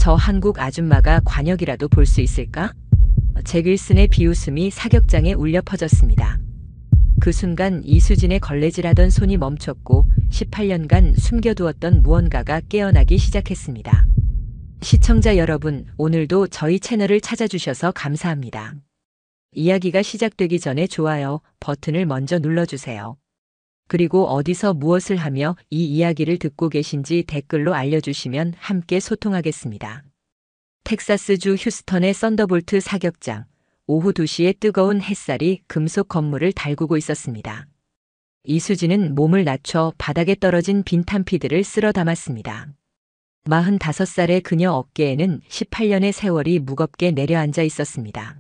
저 한국 아줌마가 관역이라도 볼 수 있을까? 잭윌슨의 비웃음이 사격장에 울려 퍼졌습니다. 그 순간 이수진의 걸레질하던 손이 멈췄고 18년간 숨겨두었던 무언가가 깨어나기 시작했습니다. 시청자 여러분, 오늘도 저희 채널을 찾아주셔서 감사합니다. 이야기가 시작되기 전에 좋아요 버튼을 먼저 눌러주세요. 그리고 어디서 무엇을 하며 이 이야기를 듣고 계신지 댓글로 알려주시면 함께 소통하겠습니다. 텍사스주 휴스턴의 썬더볼트 사격장. 오후 2시에 뜨거운 햇살이 금속 건물을 달구고 있었습니다. 이수진은 몸을 낮춰 바닥에 떨어진 빈 탄피들을 쓸어 담았습니다. 45살의 그녀 어깨에는 18년의 세월이 무겁게 내려앉아 있었습니다.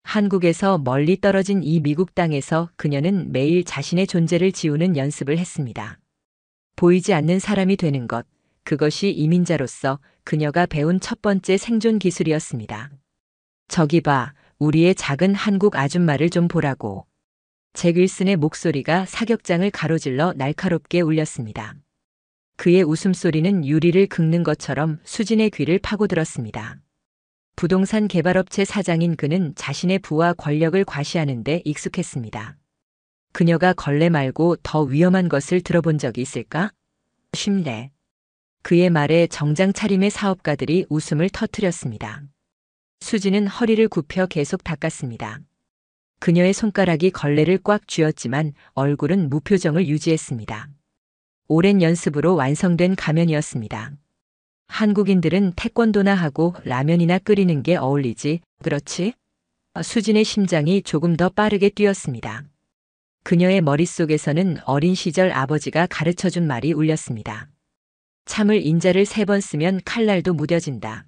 한국에서 멀리 떨어진 이 미국 땅에서 그녀는 매일 자신의 존재를 지우는 연습을 했습니다. 보이지 않는 사람이 되는 것, 그것이 이민자로서 그녀가 배운 첫 번째 생존 기술이었습니다. 저기 봐, 우리의 작은 한국 아줌마를 좀 보라고. 잭윌슨의 목소리가 사격장을 가로질러 날카롭게 울렸습니다. 그의 웃음소리는 유리를 긁는 것처럼 수진의 귀를 파고들었습니다. 부동산 개발업체 사장인 그는 자신의 부와 권력을 과시하는 데 익숙했습니다. 그녀가 걸레 말고 더 위험한 것을 들어본 적이 있을까? 쉼래. 그의 말에 정장 차림의 사업가들이 웃음을 터뜨렸습니다. 수진은 허리를 굽혀 계속 닦았습니다. 그녀의 손가락이 걸레를 꽉 쥐었지만 얼굴은 무표정을 유지했습니다. 오랜 연습으로 완성된 가면이었습니다. 한국인들은 태권도나 하고 라면이나 끓이는 게 어울리지, 그렇지? 수진의 심장이 조금 더 빠르게 뛰었습니다. 그녀의 머릿속에서는 어린 시절 아버지가 가르쳐준 말이 울렸습니다. 참을 인자를 3번 쓰면 칼날도 무뎌진다.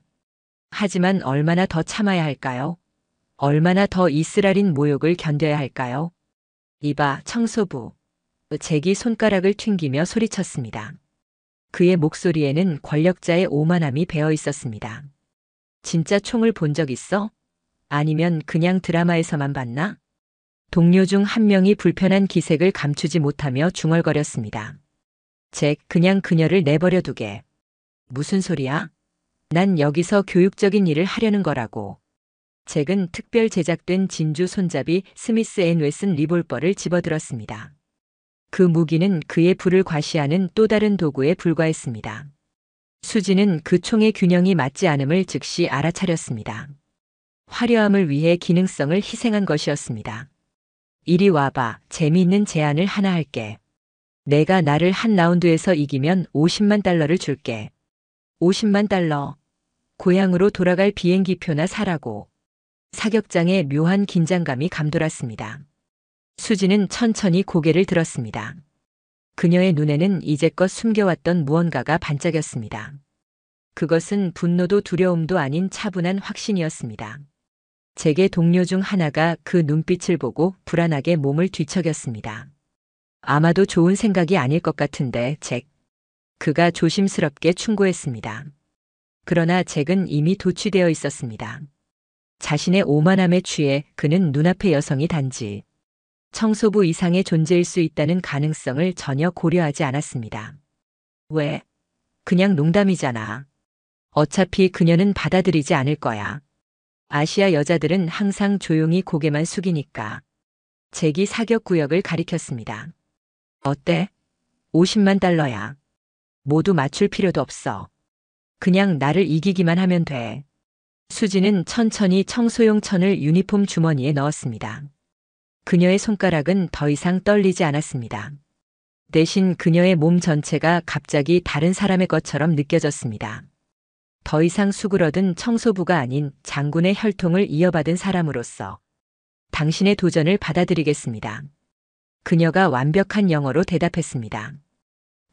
하지만 얼마나 더 참아야 할까요? 얼마나 더 이스라린 모욕을 견뎌야 할까요? 이봐, 청소부. 잭이 손가락을 튕기며 소리쳤습니다. 그의 목소리에는 권력자의 오만함이 배어 있었습니다. 진짜 총을 본 적 있어? 아니면 그냥 드라마에서만 봤나? 동료 중 한 명이 불편한 기색을 감추지 못하며 중얼거렸습니다. 잭, 그냥 그녀를 내버려 두게. 무슨 소리야? 난 여기서 교육적인 일을 하려는 거라고. 잭은 특별 제작된 진주 손잡이 스미스 앤 웨슨 리볼버를 집어들었습니다. 그 무기는 그의 불을 과시하는 또 다른 도구에 불과했습니다. 수지는 그 총의 균형이 맞지 않음을 즉시 알아차렸습니다. 화려함을 위해 기능성을 희생한 것이었습니다. 이리 와봐, 재미있는 제안을 하나 할게. 내가 나를 한 라운드에서 이기면 50만 달러를 줄게. 50만 달러. 고향으로 돌아갈 비행기표나 사라고. 사격장에 묘한 긴장감이 감돌았습니다. 수지는 천천히 고개를 들었습니다. 그녀의 눈에는 이제껏 숨겨왔던 무언가가 반짝였습니다. 그것은 분노도 두려움도 아닌 차분한 확신이었습니다. 잭의 동료 중 하나가 그 눈빛을 보고 불안하게 몸을 뒤척였습니다. 아마도 좋은 생각이 아닐 것 같은데, 잭. 그가 조심스럽게 충고했습니다. 그러나 잭은 이미 도취되어 있었습니다. 자신의 오만함에 취해 그는 눈앞의 여성이 단지 청소부 이상의 존재일 수 있다는 가능성을 전혀 고려하지 않았습니다. 왜? 그냥 농담이잖아. 어차피 그녀는 받아들이지 않을 거야. 아시아 여자들은 항상 조용히 고개만 숙이니까. 잭이 사격 구역을 가리켰습니다. 어때? 50만 달러야. 모두 맞출 필요도 없어. 그냥 나를 이기기만 하면 돼. 수지는 천천히 청소용 천을 유니폼 주머니에 넣었습니다. 그녀의 손가락은 더 이상 떨리지 않았습니다. 대신 그녀의 몸 전체가 갑자기 다른 사람의 것처럼 느껴졌습니다. 더 이상 수그러든 청소부가 아닌 장군의 혈통을 이어받은 사람으로서 당신의 도전을 받아들이겠습니다. 그녀가 완벽한 영어로 대답했습니다.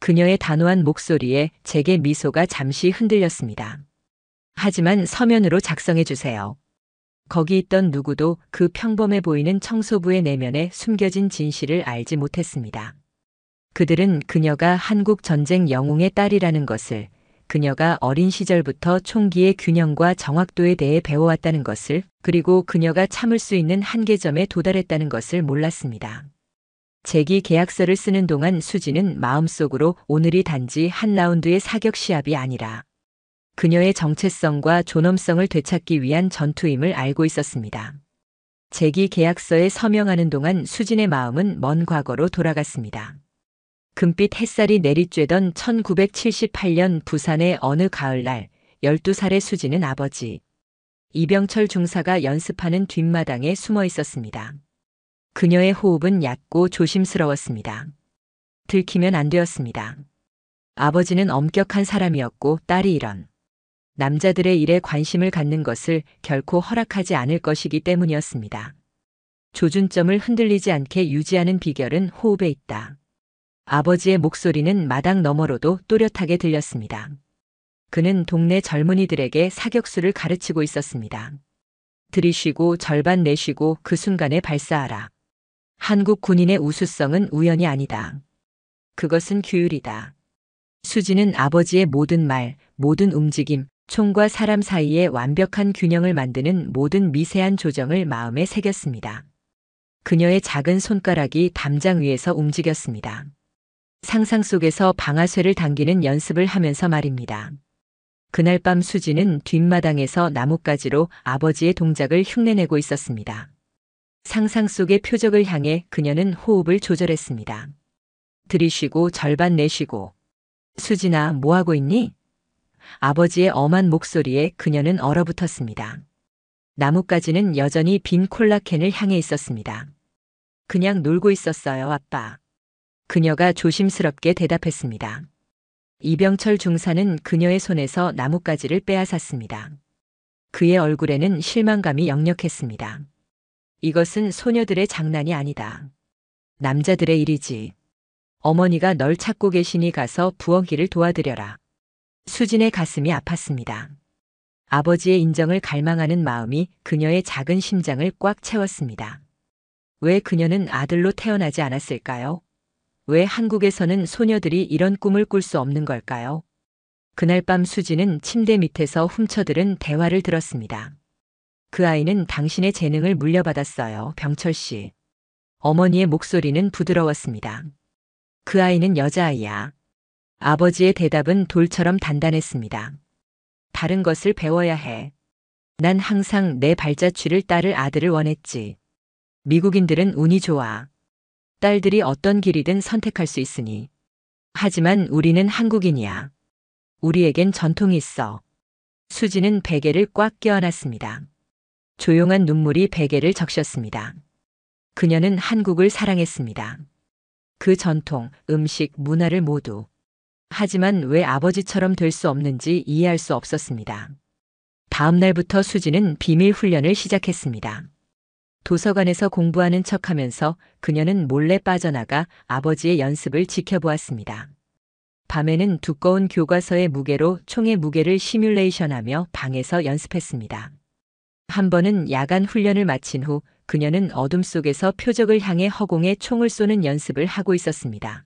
그녀의 단호한 목소리에 잭의 미소가 잠시 흔들렸습니다. 하지만 서면으로 작성해 주세요. 거기 있던 누구도 그 평범해 보이는 청소부의 내면에 숨겨진 진실을 알지 못했습니다. 그들은 그녀가 한국 전쟁 영웅의 딸이라는 것을, 그녀가 어린 시절부터 총기의 균형과 정확도에 대해 배워왔다는 것을, 그리고 그녀가 참을 수 있는 한계점에 도달했다는 것을 몰랐습니다. 잭이 계약서를 쓰는 동안 수지는 마음속으로 오늘이 단지 한 라운드의 사격 시합이 아니라 그녀의 정체성과 존엄성을 되찾기 위한 전투임을 알고 있었습니다. 재기 계약서에 서명하는 동안 수진의 마음은 먼 과거로 돌아갔습니다. 금빛 햇살이 내리쬐던 1978년 부산의 어느 가을날 12살의 수진은 아버지 이병철 중사가 연습하는 뒷마당에 숨어 있었습니다. 그녀의 호흡은 얕고 조심스러웠습니다. 들키면 안 되었습니다. 아버지는 엄격한 사람이었고 딸이 이런 남자들의 일에 관심을 갖는 것을 결코 허락하지 않을 것이기 때문이었습니다. 조준점을 흔들리지 않게 유지하는 비결은 호흡에 있다. 아버지의 목소리는 마당 너머로도 또렷하게 들렸습니다. 그는 동네 젊은이들에게 사격수를 가르치고 있었습니다. 들이쉬고 절반 내쉬고 그 순간에 발사하라. 한국 군인의 우수성은 우연이 아니다. 그것은 규율이다. 수진은 아버지의 모든 말, 모든 움직임, 총과 사람 사이에 완벽한 균형을 만드는 모든 미세한 조정을 마음에 새겼습니다. 그녀의 작은 손가락이 담장 위에서 움직였습니다. 상상 속에서 방아쇠를 당기는 연습을 하면서 말입니다. 그날 밤 수진은 뒷마당에서 나뭇가지로 아버지의 동작을 흉내내고 있었습니다. 상상 속의 표적을 향해 그녀는 호흡을 조절했습니다. 들이쉬고 절반 내쉬고. 수진아, 뭐하고 있니? 아버지의 엄한 목소리에 그녀는 얼어붙었습니다. 나뭇가지는 여전히 빈 콜라캔을 향해 있었습니다. 그냥 놀고 있었어요, 아빠. 그녀가 조심스럽게 대답했습니다. 이병철 중사는 그녀의 손에서 나뭇가지를 빼앗았습니다. 그의 얼굴에는 실망감이 역력했습니다. 이것은 소녀들의 장난이 아니다. 남자들의 일이지. 어머니가 널 찾고 계시니 가서 부엌일을 도와드려라. 수진의 가슴이 아팠습니다. 아버지의 인정을 갈망하는 마음이 그녀의 작은 심장을 꽉 채웠습니다. 왜 그녀는 아들로 태어나지 않았을까요? 왜 한국에서는 소녀들이 이런 꿈을 꿀 수 없는 걸까요? 그날 밤 수진은 침대 밑에서 훔쳐들은 대화를 들었습니다. 그 아이는 당신의 재능을 물려받았어요, 병철 씨. 어머니의 목소리는 부드러웠습니다. 그 아이는 여자아이야. 아버지의 대답은 돌처럼 단단했습니다. 다른 것을 배워야 해. 난 항상 내 발자취를 따를 아들을 원했지. 미국인들은 운이 좋아. 딸들이 어떤 길이든 선택할 수 있으니. 하지만 우리는 한국인이야. 우리에겐 전통이 있어. 수지는 베개를 꽉 껴안았습니다. 조용한 눈물이 베개를 적셨습니다. 그녀는 한국을 사랑했습니다. 그 전통, 음식, 문화를 모두. 하지만 왜 아버지처럼 될 수 없는지 이해할 수 없었습니다. 다음 날부터 수지는 비밀 훈련을 시작했습니다. 도서관에서 공부하는 척하면서 그녀는 몰래 빠져나가 아버지의 연습을 지켜보았습니다. 밤에는 두꺼운 교과서의 무게로 총의 무게를 시뮬레이션하며 방에서 연습했습니다. 한 번은 야간 훈련을 마친 후 그녀는 어둠 속에서 표적을 향해 허공에 총을 쏘는 연습을 하고 있었습니다.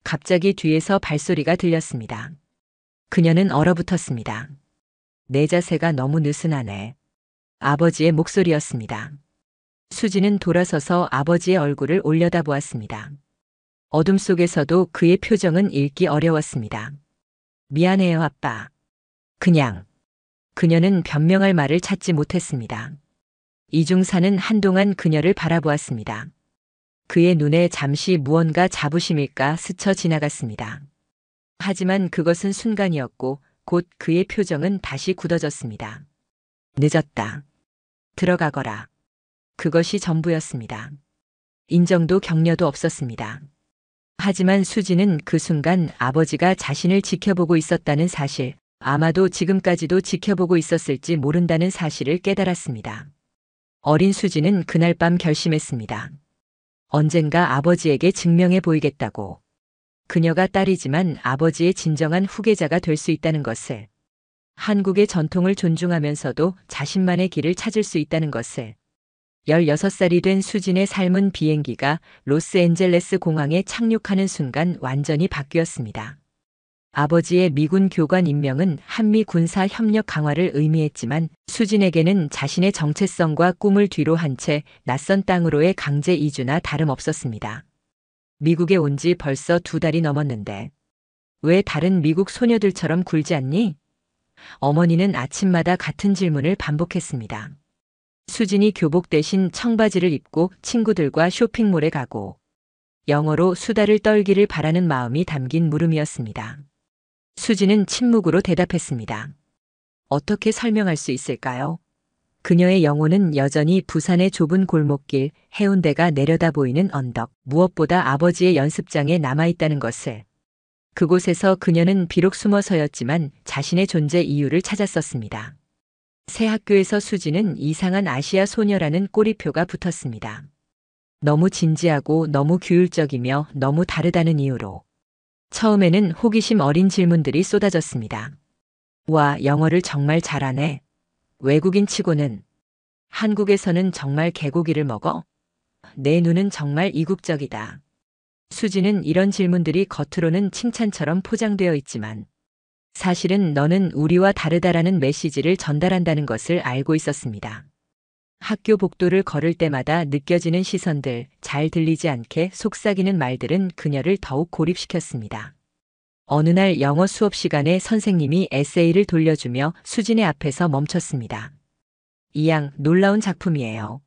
갑자기 뒤에서 발소리가 들렸습니다. 그녀는 얼어붙었습니다. 내 자세가 너무 느슨하네. 아버지의 목소리였습니다. 수지는 돌아서서 아버지의 얼굴을 올려다보았습니다. 어둠 속에서도 그의 표정은 읽기 어려웠습니다. 미안해요, 아빠. 그냥. 그녀는 변명할 말을 찾지 못했습니다. 이중사는 한동안 그녀를 바라보았습니다. 그의 눈에 잠시 무언가 자부심일까 스쳐 지나갔습니다. 하지만 그것은 순간이었고 곧 그의 표정은 다시 굳어졌습니다. 늦었다. 들어가거라. 그것이 전부였습니다. 인정도 격려도 없었습니다. 하지만 수지는 그 순간 아버지가 자신을 지켜보고 있었다는 사실, 아마도 지금까지도 지켜보고 있었을지 모른다는 사실을 깨달았습니다. 어린 수지는 그날 밤 결심했습니다. 언젠가 아버지에게 증명해 보이겠다고. 그녀가 딸이지만 아버지의 진정한 후계자가 될 수 있다는 것을. 한국의 전통을 존중하면서도 자신만의 길을 찾을 수 있다는 것을. 16살이 된 수진의 삶은 비행기가 로스앤젤레스 공항에 착륙하는 순간 완전히 바뀌었습니다. 아버지의 미군 교관 임명은 한미 군사 협력 강화를 의미했지만 수진에게는 자신의 정체성과 꿈을 뒤로 한 채 낯선 땅으로의 강제 이주나 다름없었습니다. 미국에 온 지 벌써 2달이 넘었는데 왜 다른 미국 소녀들처럼 굴지 않니? 어머니는 아침마다 같은 질문을 반복했습니다. 수진이 교복 대신 청바지를 입고 친구들과 쇼핑몰에 가고 영어로 수다를 떨기를 바라는 마음이 담긴 물음이었습니다. 수진은 침묵으로 대답했습니다. 어떻게 설명할 수 있을까요? 그녀의 영혼은 여전히 부산의 좁은 골목길, 해운대가 내려다 보이는 언덕, 무엇보다 아버지의 연습장에 남아있다는 것을. 그곳에서 그녀는 비록 숨어서였지만 자신의 존재 이유를 찾았었습니다. 새 학교에서 수지는 이상한 아시아 소녀라는 꼬리표가 붙었습니다. 너무 진지하고 너무 규율적이며 너무 다르다는 이유로. 처음에는 호기심 어린 질문들이 쏟아졌습니다. 와, 영어를 정말 잘하네. 외국인 치고는. 한국에서는 정말 개고기를 먹어? 내 눈은 정말 이국적이다. 수지는 이런 질문들이 겉으로는 칭찬처럼 포장되어 있지만 사실은 너는 우리와 다르다라는 메시지를 전달한다는 것을 알고 있었습니다. 학교 복도를 걸을 때마다 느껴지는 시선들, 잘 들리지 않게 속삭이는 말들은 그녀를 더욱 고립시켰습니다. 어느 날 영어 수업 시간에 선생님이 에세이를 돌려주며 수진의 앞에서 멈췄습니다. 이 양 놀라운 작품이에요.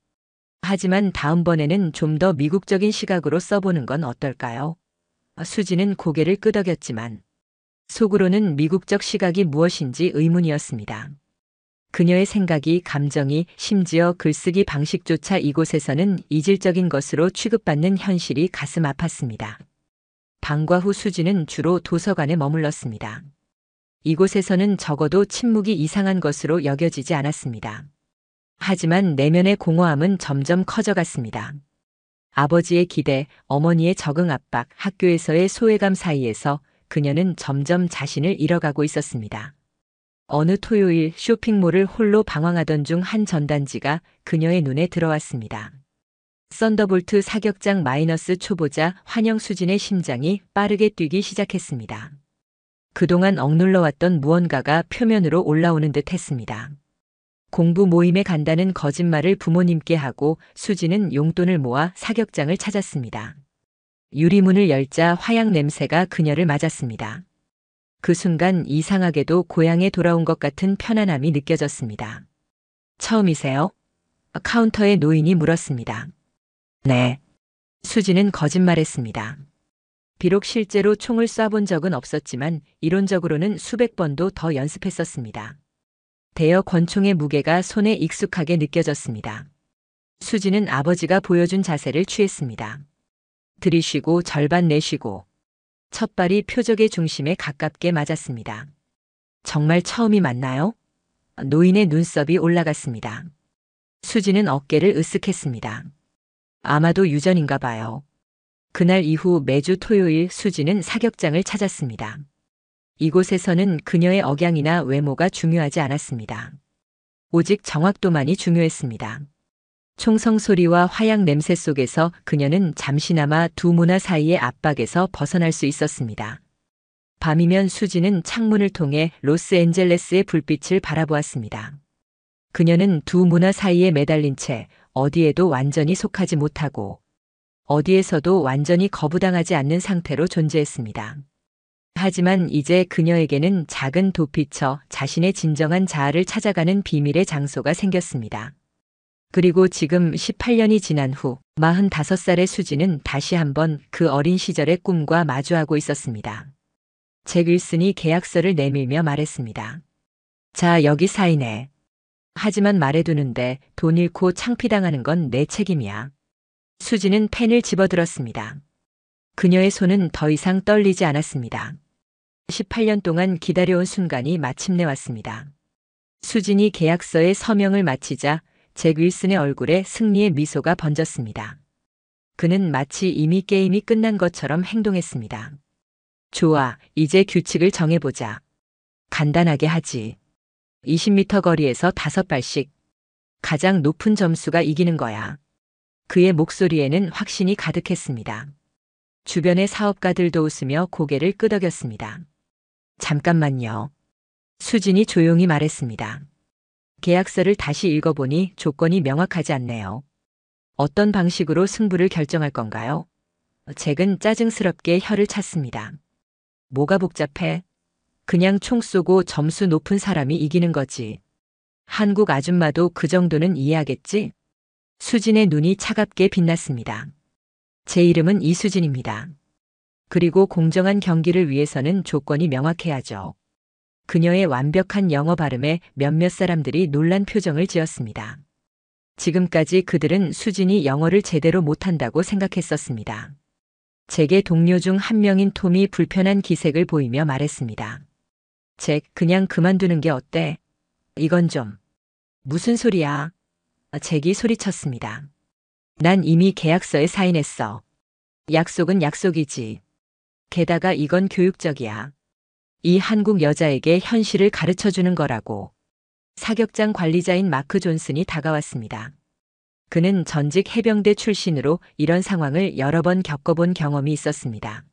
하지만 다음번에는 좀 더 미국적인 시각으로 써보는 건 어떨까요? 수진은 고개를 끄덕였지만 속으로는 미국적 시각이 무엇인지 의문이었습니다. 그녀의 생각이, 감정이, 심지어 글쓰기 방식조차 이곳에서는 이질적인 것으로 취급받는 현실이 가슴 아팠습니다. 방과 후 수지는 주로 도서관에 머물렀습니다. 이곳에서는 적어도 침묵이 이상한 것으로 여겨지지 않았습니다. 하지만 내면의 공허함은 점점 커져갔습니다. 아버지의 기대, 어머니의 적응 압박, 학교에서의 소외감 사이에서 그녀는 점점 자신을 잃어가고 있었습니다. 어느 토요일 쇼핑몰을 홀로 방황하던 중 한 전단지가 그녀의 눈에 들어왔습니다. 썬더볼트 사격장 마이너스 초보자 환영 수진의 심장이 빠르게 뛰기 시작했습니다. 그동안 억눌러왔던 무언가가 표면으로 올라오는 듯 했습니다. 공부 모임에 간다는 거짓말을 부모님께 하고 수지는 용돈을 모아 사격장을 찾았습니다. 유리문을 열자 화약 냄새가 그녀를 맞았습니다. 그 순간 이상하게도 고향에 돌아온 것 같은 편안함이 느껴졌습니다. 처음이세요? 카운터에 노인이 물었습니다. 네. 수지는 거짓말했습니다. 비록 실제로 총을 쏴본 적은 없었지만 이론적으로는 수백 번도 더 연습했었습니다. 대여 권총의 무게가 손에 익숙하게 느껴졌습니다. 수지는 아버지가 보여준 자세를 취했습니다. 들이쉬고 절반 내쉬고 첫 발이 표적의 중심에 가깝게 맞았습니다. 정말 처음이 맞나요? 노인의 눈썹이 올라갔습니다. 수지는 어깨를 으쓱했습니다. 아마도 유전인가 봐요. 그날 이후 매주 토요일 수지는 사격장을 찾았습니다. 이곳에서는 그녀의 억양이나 외모가 중요하지 않았습니다. 오직 정확도만이 중요했습니다. 총성 소리와 화약 냄새 속에서 그녀는 잠시나마 두 문화 사이의 압박에서 벗어날 수 있었습니다. 밤이면 수지는 창문을 통해 로스앤젤레스의 불빛을 바라보았습니다. 그녀는 두 문화 사이에 매달린 채 어디에도 완전히 속하지 못하고 어디에서도 완전히 거부당하지 않는 상태로 존재했습니다. 하지만 이제 그녀에게는 작은 도피처, 자신의 진정한 자아를 찾아가는 비밀의 장소가 생겼습니다. 그리고 지금 18년이 지난 후 45살의 수지는 다시 한번 그 어린 시절의 꿈과 마주하고 있었습니다. 잭 윌슨이 계약서를 내밀며 말했습니다. 자, 여기 사인해. 하지만 말해두는데 돈 잃고 창피당하는 건 내 책임이야. 수지는 펜을 집어들었습니다. 그녀의 손은 더 이상 떨리지 않았습니다. 18년 동안 기다려온 순간이 마침내 왔습니다. 수진이 계약서에 서명을 마치자 잭 윌슨의 얼굴에 승리의 미소가 번졌습니다. 그는 마치 이미 게임이 끝난 것처럼 행동했습니다. 좋아, 이제 규칙을 정해보자. 간단하게 하지. 20m 거리에서 5발씩. 가장 높은 점수가 이기는 거야. 그의 목소리에는 확신이 가득했습니다. 주변의 사업가들도 웃으며 고개를 끄덕였습니다. 잠깐만요. 수진이 조용히 말했습니다. 계약서를 다시 읽어보니 조건이 명확하지 않네요. 어떤 방식으로 승부를 결정할 건가요? 잭은 짜증스럽게 혀를 찼습니다. 뭐가 복잡해? 그냥 총 쏘고 점수 높은 사람이 이기는 거지. 한국 아줌마도 그 정도는 이해하겠지? 수진의 눈이 차갑게 빛났습니다. 제 이름은 이수진입니다. 그리고 공정한 경기를 위해서는 조건이 명확해야죠. 그녀의 완벽한 영어 발음에 몇몇 사람들이 놀란 표정을 지었습니다. 지금까지 그들은 수진이 영어를 제대로 못한다고 생각했었습니다. 제게 동료 중 한 명인 톰이 불편한 기색을 보이며 말했습니다. 잭, 그냥 그만두는 게 어때? 이건 좀. 무슨 소리야? 잭이 소리쳤습니다. 난 이미 계약서에 사인했어. 약속은 약속이지. 게다가 이건 교육적이야. 이 한국 여자에게 현실을 가르쳐 주는 거라고. 사격장 관리자인 마크 존슨이 다가왔습니다. 그는 전직 해병대 출신으로 이런 상황을 여러 번 겪어본 경험이 있었습니다.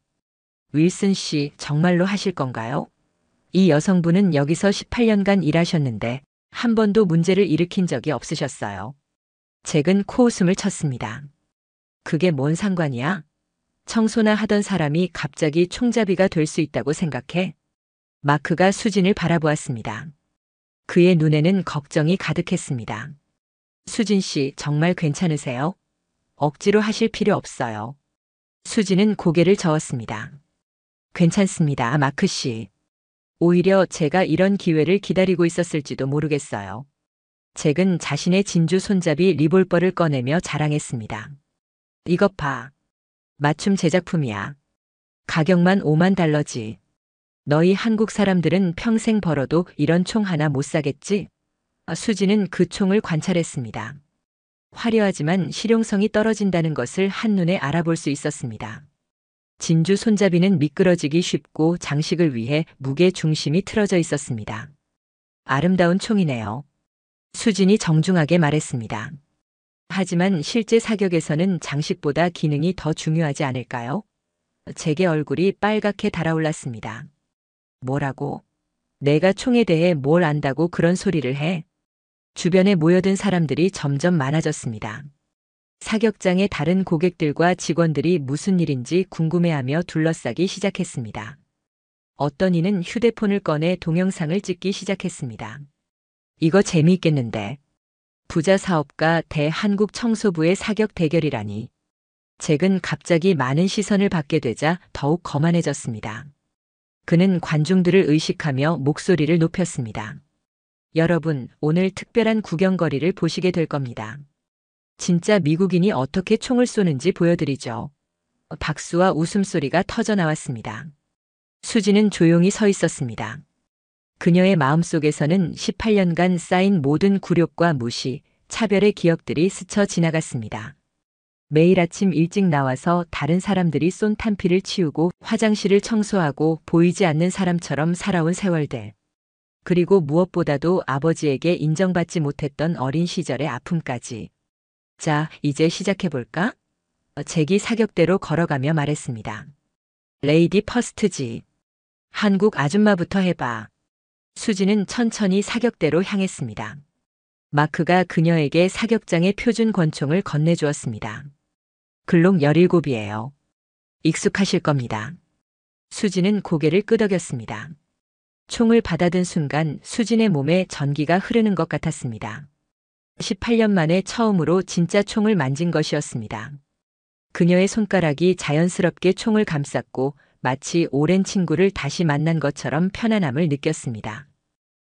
윌슨 씨, 정말로 하실 건가요? 이 여성분은 여기서 18년간 일하셨는데 한 번도 문제를 일으킨 적이 없으셨어요. 잭은 코웃음을 쳤습니다. 그게 뭔 상관이야? 청소나 하던 사람이 갑자기 총잡이가 될 수 있다고 생각해? 마크가 수진을 바라보았습니다. 그의 눈에는 걱정이 가득했습니다. 수진 씨, 정말 괜찮으세요? 억지로 하실 필요 없어요. 수진은 고개를 저었습니다. 괜찮습니다, 마크 씨. 오히려 제가 이런 기회를 기다리고 있었을지도 모르겠어요. 잭은 자신의 진주 손잡이 리볼버를 꺼내며 자랑했습니다. 이것 봐. 맞춤 제작품이야. 가격만 $50,000지. 너희 한국 사람들은 평생 벌어도 이런 총 하나 못 사겠지? 수진은 그 총을 관찰했습니다. 화려하지만 실용성이 떨어진다는 것을 한눈에 알아볼 수 있었습니다. 진주 손잡이는 미끄러지기 쉽고 장식을 위해 무게 중심이 틀어져 있었습니다. 아름다운 총이네요. 수진이 정중하게 말했습니다. 하지만 실제 사격에서는 장식보다 기능이 더 중요하지 않을까요? 잭의 얼굴이 빨갛게 달아올랐습니다. 뭐라고? 내가 총에 대해 뭘 안다고 그런 소리를 해? 주변에 모여든 사람들이 점점 많아졌습니다. 사격장의 다른 고객들과 직원들이 무슨 일인지 궁금해하며 둘러싸기 시작했습니다. 어떤 이는 휴대폰을 꺼내 동영상을 찍기 시작했습니다. 이거 재미있겠는데. 부자 사업가 대한국 청소부의 사격 대결이라니. 잭은 갑자기 많은 시선을 받게 되자 더욱 거만해졌습니다. 그는 관중들을 의식하며 목소리를 높였습니다. 여러분, 오늘 특별한 구경거리를 보시게 될 겁니다. 진짜 미국인이 어떻게 총을 쏘는지 보여드리죠. 박수와 웃음소리가 터져 나왔습니다. 수지는 조용히 서 있었습니다. 그녀의 마음속에서는 18년간 쌓인 모든 굴욕과 무시, 차별의 기억들이 스쳐 지나갔습니다. 매일 아침 일찍 나와서 다른 사람들이 쏜 탄피를 치우고 화장실을 청소하고 보이지 않는 사람처럼 살아온 세월들. 그리고 무엇보다도 아버지에게 인정받지 못했던 어린 시절의 아픔까지. 자, 이제 시작해볼까? 잭이 사격대로 걸어가며 말했습니다. 레이디 퍼스트지. 한국 아줌마부터 해봐. 수지는 천천히 사격대로 향했습니다. 마크가 그녀에게 사격장의 표준 권총을 건네주었습니다. 글록 17이에요. 익숙하실 겁니다. 수지는 고개를 끄덕였습니다. 총을 받아든 순간 수진의 몸에 전기가 흐르는 것 같았습니다. 18년 만에 처음으로 진짜 총을 만진 것이었습니다. 그녀의 손가락이 자연스럽게 총을 감쌌고 마치 오랜 친구를 다시 만난 것처럼 편안함을 느꼈습니다.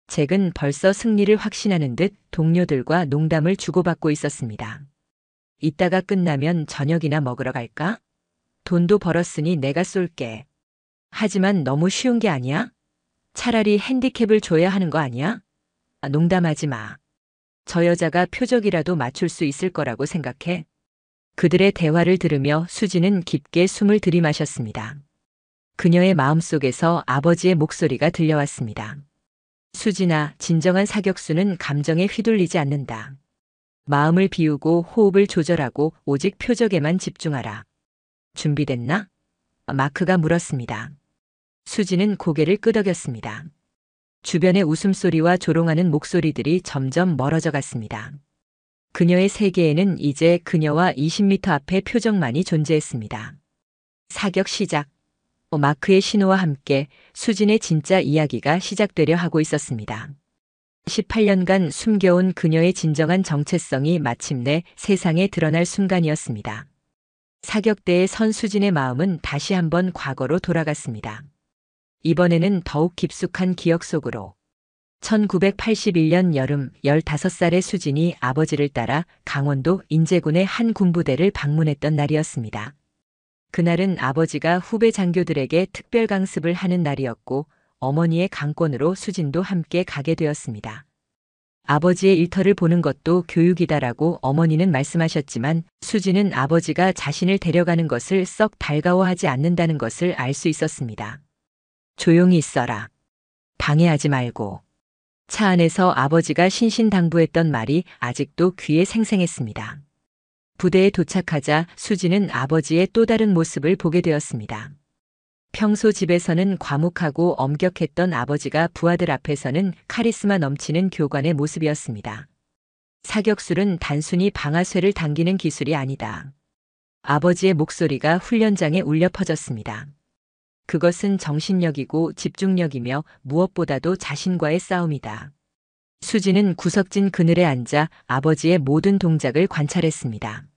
잭은 벌써 승리를 확신하는 듯 동료들과 농담을 주고받고 있었습니다. 이따가 끝나면 저녁이나 먹으러 갈까? 돈도 벌었으니 내가 쏠게. 하지만 너무 쉬운 게 아니야? 차라리 핸디캡을 줘야 하는 거 아니야? 농담하지 마. 저 여자가 표적이라도 맞출 수 있을 거라고 생각해? 그들의 대화를 들으며 수지는 깊게 숨을 들이마셨습니다. 그녀의 마음속에서 아버지의 목소리가 들려왔습니다. 수진아, 진정한 사격수는 감정에 휘둘리지 않는다. 마음을 비우고 호흡을 조절하고 오직 표적에만 집중하라. 준비됐나? 마크가 물었습니다. 수지는 고개를 끄덕였습니다. 주변의 웃음소리와 조롱하는 목소리들이 점점 멀어져 갔습니다. 그녀의 세계에는 이제 그녀와 20m 앞의 표적만이 존재했습니다. 사격 시작. 마크의 신호와 함께 수진의 진짜 이야기가 시작되려 하고 있었습니다. 18년간 숨겨온 그녀의 진정한 정체성이 마침내 세상에 드러날 순간이었습니다. 사격대에 선 수진의 마음은 다시 한번 과거로 돌아갔습니다. 이번에는 더욱 깊숙한 기억 속으로. 1981년 여름 15살의 수진이 아버지를 따라 강원도 인제군의 한 군부대를 방문했던 날이었습니다. 그날은 아버지가 후배 장교들에게 특별 강습을 하는 날이었고 어머니의 강권으로 수진도 함께 가게 되었습니다. 아버지의 일터를 보는 것도 교육이다라고 어머니는 말씀하셨지만 수진은 아버지가 자신을 데려가는 것을 썩 달가워하지 않는다는 것을 알 수 있었습니다. 조용히 있어라. 방해하지 말고. 차 안에서 아버지가 신신당부했던 말이 아직도 귀에 생생했습니다. 부대에 도착하자 수진은 아버지의 또 다른 모습을 보게 되었습니다. 평소 집에서는 과묵하고 엄격했던 아버지가 부하들 앞에서는 카리스마 넘치는 교관의 모습이었습니다. 사격술은 단순히 방아쇠를 당기는 기술이 아니다. 아버지의 목소리가 훈련장에 울려 퍼졌습니다. 그것은 정신력이고 집중력이며 무엇보다도 자신과의 싸움이다. 수진은 구석진 그늘에 앉아 아버지의 모든 동작을 관찰했습니다.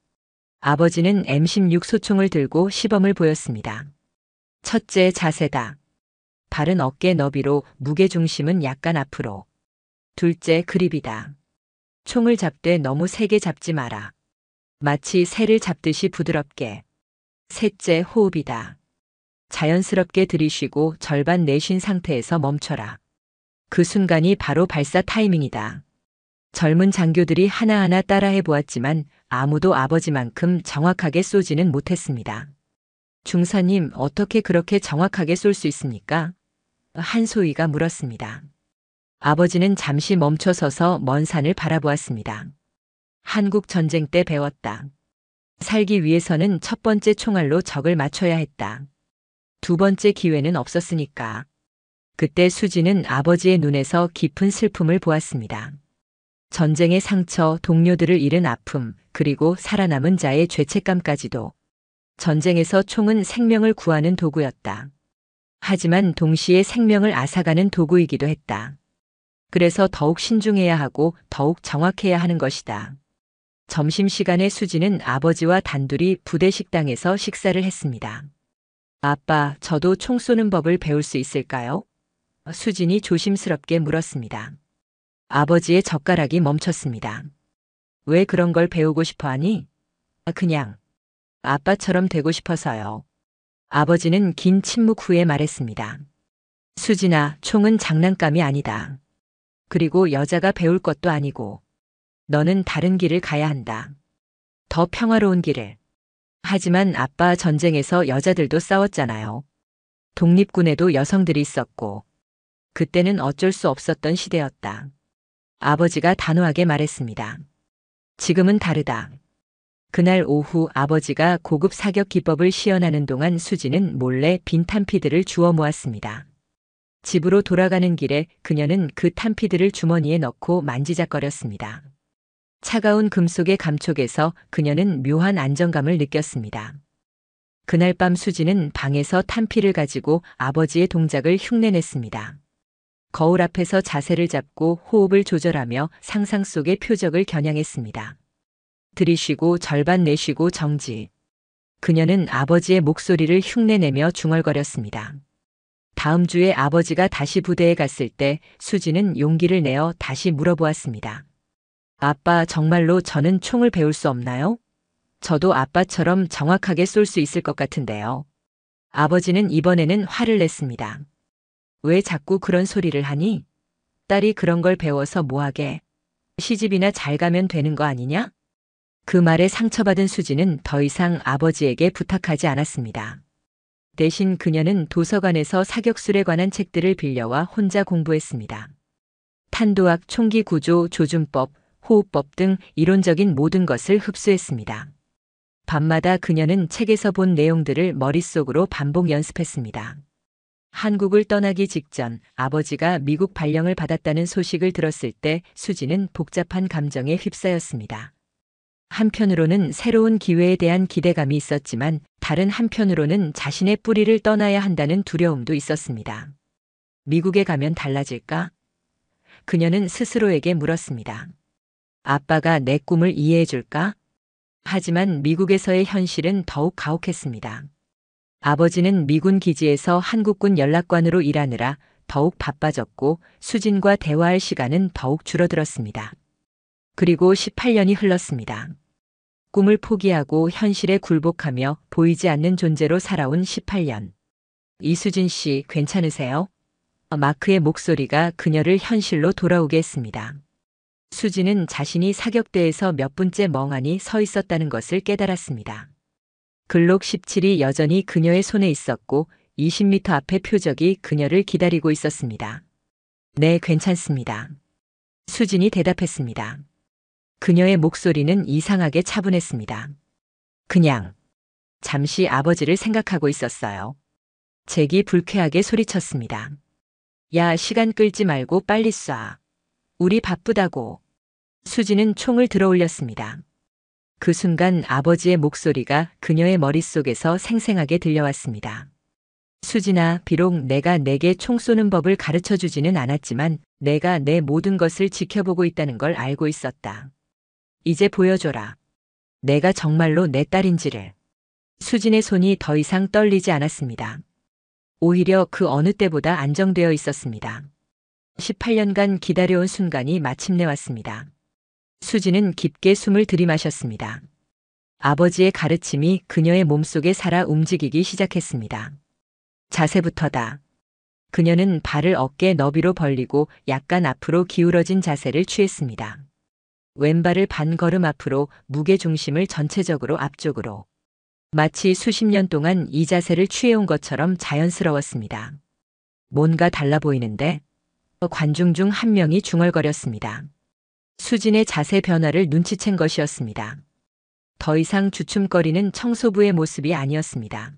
아버지는 M16 소총을 들고 시범을 보였습니다. 첫째 자세다. 발은 어깨 너비로 무게중심은 약간 앞으로. 둘째 그립이다. 총을 잡되 너무 세게 잡지 마라. 마치 새를 잡듯이 부드럽게. 셋째 호흡이다. 자연스럽게 들이쉬고 절반 내쉰 상태에서 멈춰라. 그 순간이 바로 발사 타이밍이다. 젊은 장교들이 하나하나 따라해 보았지만 아무도 아버지만큼 정확하게 쏘지는 못했습니다. 중사님, 어떻게 그렇게 정확하게 쏠 수 있습니까? 한소희가 물었습니다. 아버지는 잠시 멈춰서서 먼 산을 바라보았습니다. 한국 전쟁 때 배웠다. 살기 위해서는 첫 번째 총알로 적을 맞춰야 했다. 두 번째 기회는 없었으니까. 그때 수지는 아버지의 눈에서 깊은 슬픔을 보았습니다. 전쟁의 상처, 동료들을 잃은 아픔, 그리고 살아남은 자의 죄책감까지도. 전쟁에서 총은 생명을 구하는 도구였다. 하지만 동시에 생명을 앗아가는 도구이기도 했다. 그래서 더욱 신중해야 하고 더욱 정확해야 하는 것이다. 점심시간에 수지는 아버지와 단둘이 부대 식당에서 식사를 했습니다. 아빠, 저도 총 쏘는 법을 배울 수 있을까요? 수진이 조심스럽게 물었습니다. 아버지의 젓가락이 멈췄습니다. 왜 그런 걸 배우고 싶어 하니? 그냥 아빠처럼 되고 싶어서요. 아버지는 긴 침묵 후에 말했습니다. 수진아, 총은 장난감이 아니다. 그리고 여자가 배울 것도 아니고. 너는 다른 길을 가야 한다. 더 평화로운 길을. 하지만 아빠, 전쟁에서 여자들도 싸웠잖아요. 독립군에도 여성들이 있었고. 그때는 어쩔 수 없었던 시대였다. 아버지가 단호하게 말했습니다. 지금은 다르다. 그날 오후 아버지가 고급 사격 기법을 시연하는 동안 수지는 몰래 빈 탄피들을 주워 모았습니다. 집으로 돌아가는 길에 그녀는 그 탄피들을 주머니에 넣고 만지작거렸습니다. 차가운 금속의 감촉에서 그녀는 묘한 안정감을 느꼈습니다. 그날 밤 수지는 방에서 탄피를 가지고 아버지의 동작을 흉내냈습니다. 거울 앞에서 자세를 잡고 호흡을 조절하며 상상 속의 표적을 겨냥했습니다. 들이쉬고 절반 내쉬고 정지. 그녀는 아버지의 목소리를 흉내내며 중얼거렸습니다. 다음 주에 아버지가 다시 부대에 갔을 때 수지는 용기를 내어 다시 물어보았습니다. 아빠, 정말로 저는 총을 배울 수 없나요? 저도 아빠처럼 정확하게 쏠 수 있을 것 같은데요. 아버지는 이번에는 화를 냈습니다. 왜 자꾸 그런 소리를 하니? 딸이 그런 걸 배워서 뭐하게? 시집이나 잘 가면 되는 거 아니냐? 그 말에 상처받은 수지는 더 이상 아버지에게 부탁하지 않았습니다. 대신 그녀는 도서관에서 사격술에 관한 책들을 빌려와 혼자 공부했습니다. 탄도학, 총기 구조, 조준법, 호흡법 등 이론적인 모든 것을 흡수했습니다. 밤마다 그녀는 책에서 본 내용들을 머릿속으로 반복 연습했습니다. 한국을 떠나기 직전 아버지가 미국 발령을 받았다는 소식을 들었을 때 수지는 복잡한 감정에 휩싸였습니다. 한편으로는 새로운 기회에 대한 기대감이 있었지만 다른 한편으로는 자신의 뿌리를 떠나야 한다는 두려움도 있었습니다. 미국에 가면 달라질까? 그녀는 스스로에게 물었습니다. 아빠가 내 꿈을 이해해 줄까? 하지만 미국에서의 현실은 더욱 가혹했습니다. 아버지는 미군 기지에서 한국군 연락관으로 일하느라 더욱 바빠졌고 수진과 대화할 시간은 더욱 줄어들었습니다. 그리고 18년이 흘렀습니다. 꿈을 포기하고 현실에 굴복하며 보이지 않는 존재로 살아온 18년. 이수진 씨, 괜찮으세요? 마크의 목소리가 그녀를 현실로 돌아오게 했습니다. 수진은 자신이 사격대에서 몇 분째 멍하니 서 있었다는 것을 깨달았습니다. 글록 17이 여전히 그녀의 손에 있었고 20m 앞의 표적이 그녀를 기다리고 있었습니다. 네, 괜찮습니다. 수진이 대답했습니다. 그녀의 목소리는 이상하게 차분했습니다. 그냥 잠시 아버지를 생각하고 있었어요. 잭이 불쾌하게 소리쳤습니다. 야, 시간 끌지 말고 빨리 쏴. 우리 바쁘다고. 수진은 총을 들어 올렸습니다. 그 순간 아버지의 목소리가 그녀의 머릿속에서 생생하게 들려왔습니다. 수진아, 비록 내가 내게 총 쏘는 법을 가르쳐 주지는 않았지만 내가 내 모든 것을 지켜보고 있다는 걸 알고 있었다. 이제 보여줘라. 내가 정말로 내 딸인지를. 수진의 손이 더 이상 떨리지 않았습니다. 오히려 그 어느 때보다 안정되어 있었습니다. 18년간 기다려온 순간이 마침내 왔습니다. 수진은 깊게 숨을 들이마셨습니다. 아버지의 가르침이 그녀의 몸속에 살아 움직이기 시작했습니다. 자세부터다. 그녀는 발을 어깨 너비로 벌리고 약간 앞으로 기울어진 자세를 취했습니다. 왼발을 반 걸음 앞으로, 무게 중심을 전체적으로 앞쪽으로. 마치 수십 년 동안 이 자세를 취해온 것처럼 자연스러웠습니다. 뭔가 달라 보이는데? 관중 중 한 명이 중얼거렸습니다. 수진의 자세 변화를 눈치챈 것이었습니다. 더 이상 주춤거리는 청소부의 모습이 아니었습니다.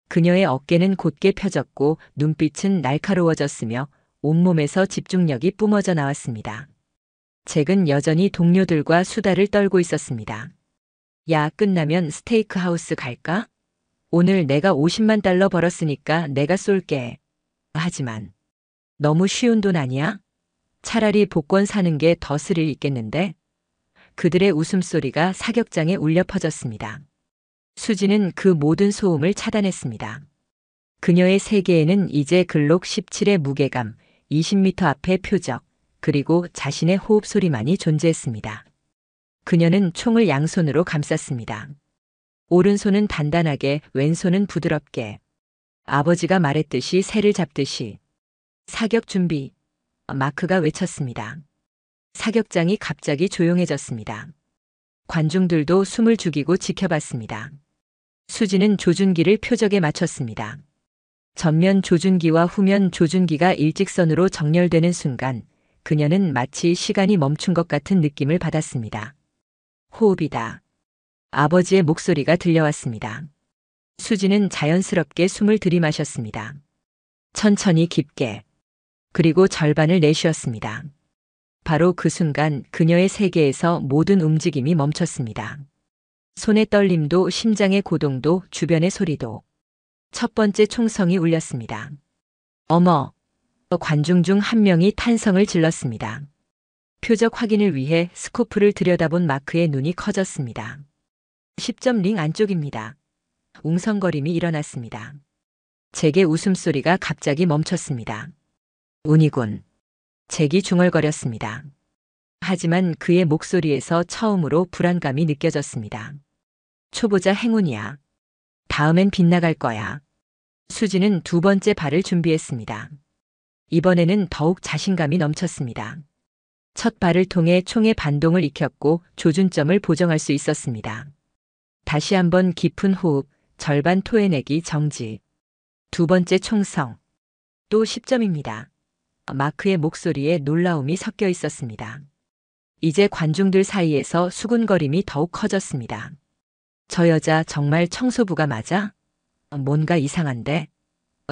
그녀의 어깨는 곧게 펴졌고 눈빛은 날카로워졌으며 온몸에서 집중력이 뿜어져 나왔습니다. 잭은 여전히 동료들과 수다를 떨고 있었습니다. 야, 끝나면 스테이크 하우스 갈까? 오늘 내가 50만 달러 벌었으니까 내가 쏠게. 하지만 너무 쉬운 돈 아니야? 차라리 복권 사는 게 더 스릴 있겠는데? 그들의 웃음소리가 사격장에 울려 퍼졌습니다. 수지는 그 모든 소음을 차단했습니다. 그녀의 세계에는 이제 글록 17의 무게감, 20m 앞의 표적, 그리고 자신의 호흡 소리만이 존재했습니다. 그녀는 총을 양손으로 감쌌습니다. 오른손은 단단하게, 왼손은 부드럽게. 아버지가 말했듯이 새를 잡듯이. 사격 준비. 마크가 외쳤습니다. 사격장이 갑자기 조용해졌습니다. 관중들도 숨을 죽이고 지켜봤습니다. 수지는 조준기를 표적에 맞췄습니다. 전면 조준기와 후면 조준기가 일직선으로 정렬되는 순간 그녀는 마치 시간이 멈춘 것 같은 느낌을 받았습니다. 호흡이다. 아버지의 목소리가 들려왔습니다. 수지는 자연스럽게 숨을 들이마셨습니다. 천천히 깊게. 그리고 절반을 내쉬었습니다. 바로 그 순간 그녀의 세계에서 모든 움직임이 멈췄습니다. 손의 떨림도, 심장의 고동도, 주변의 소리도. 첫 번째 총성이 울렸습니다. 어머! 관중 중 한 명이 탄성을 질렀습니다. 표적 확인을 위해 스코프를 들여다본 마크의 눈이 커졌습니다. 10점 링 안쪽입니다. 웅성거림이 일어났습니다. 잭의 웃음소리가 갑자기 멈췄습니다. 운이군. 잭이 중얼거렸습니다. 하지만 그의 목소리에서 처음으로 불안감이 느껴졌습니다. 초보자 행운이야. 다음엔 빗나갈 거야. 수지는 두 번째 발을 준비했습니다. 이번에는 더욱 자신감이 넘쳤습니다. 첫 발을 통해 총의 반동을 익혔고 조준점을 보정할 수 있었습니다. 다시 한번 깊은 호흡, 절반 토해내기 정지. 두 번째 총성. 또 10점입니다. 마크의 목소리에 놀라움이 섞여 있었습니다. 이제 관중들 사이에서 수군거림이 더욱 커졌습니다. 저 여자 정말 청소부가 맞아? 뭔가 이상한데?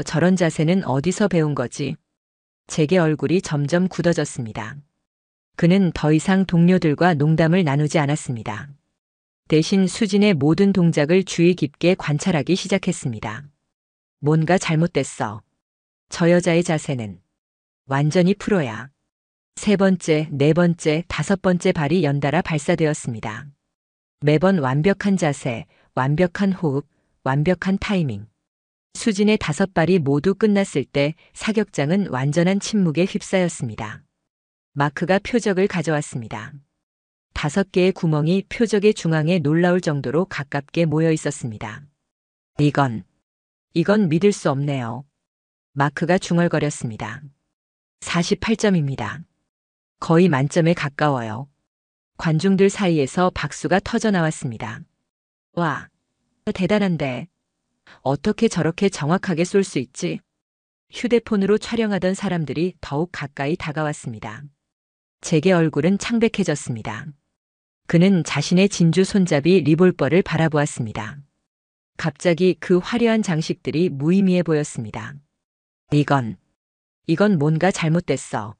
저런 자세는 어디서 배운 거지? 잭의 얼굴이 점점 굳어졌습니다. 그는 더 이상 동료들과 농담을 나누지 않았습니다. 대신 수진의 모든 동작을 주의 깊게 관찰하기 시작했습니다. 뭔가 잘못됐어. 저 여자의 자세는 완전히 프로야. 세 번째, 네 번째, 다섯 번째 발이 연달아 발사되었습니다. 매번 완벽한 자세, 완벽한 호흡, 완벽한 타이밍. 수진의 다섯 발이 모두 끝났을 때 사격장은 완전한 침묵에 휩싸였습니다. 마크가 표적을 가져왔습니다. 5개의 구멍이 표적의 중앙에 놀라울 정도로 가깝게 모여 있었습니다. 이건 믿을 수 없네요. 마크가 중얼거렸습니다. 48점입니다. 거의 만점에 가까워요. 관중들 사이에서 박수가 터져 나왔습니다. 와, 대단한데. 어떻게 저렇게 정확하게 쏠 수 있지? 휴대폰으로 촬영하던 사람들이 더욱 가까이 다가왔습니다. 제게 얼굴은 창백해졌습니다. 그는 자신의 진주 손잡이 리볼버를 바라보았습니다. 갑자기 그 화려한 장식들이 무의미해 보였습니다. 이건 뭔가 잘못됐어.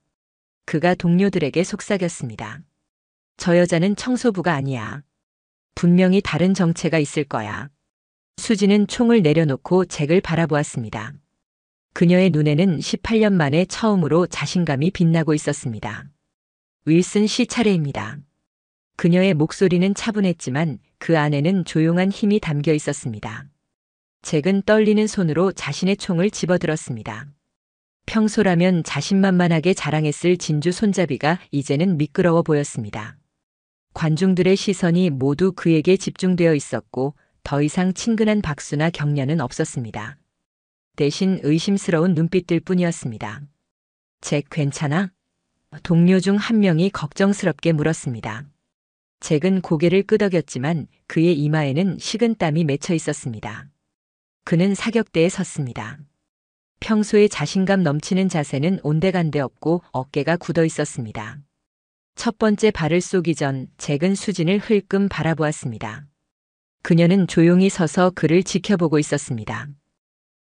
그가 동료들에게 속삭였습니다. 저 여자는 청소부가 아니야. 분명히 다른 정체가 있을 거야. 수지는 총을 내려놓고 잭을 바라보았습니다. 그녀의 눈에는 18년 만에 처음으로 자신감이 빛나고 있었습니다. 윌슨 씨 차례입니다. 그녀의 목소리는 차분했지만 그 안에는 조용한 힘이 담겨 있었습니다. 잭은 떨리는 손으로 자신의 총을 집어들었습니다. 평소라면 자신만만하게 자랑했을 진주 손잡이가 이제는 미끄러워 보였습니다. 관중들의 시선이 모두 그에게 집중되어 있었고 더 이상 친근한 박수나 격려는 없었습니다. 대신 의심스러운 눈빛들 뿐이었습니다. 잭 괜찮아? 동료 중 한 명이 걱정스럽게 물었습니다. 잭은 고개를 끄덕였지만 그의 이마에는 식은땀이 맺혀 있었습니다. 그는 사격대에 섰습니다. 평소에 자신감 넘치는 자세는 온데간데 없고 어깨가 굳어 있었습니다. 첫 번째 발을 쏘기 전 잭은 수진을 흘끔 바라보았습니다. 그녀는 조용히 서서 그를 지켜보고 있었습니다.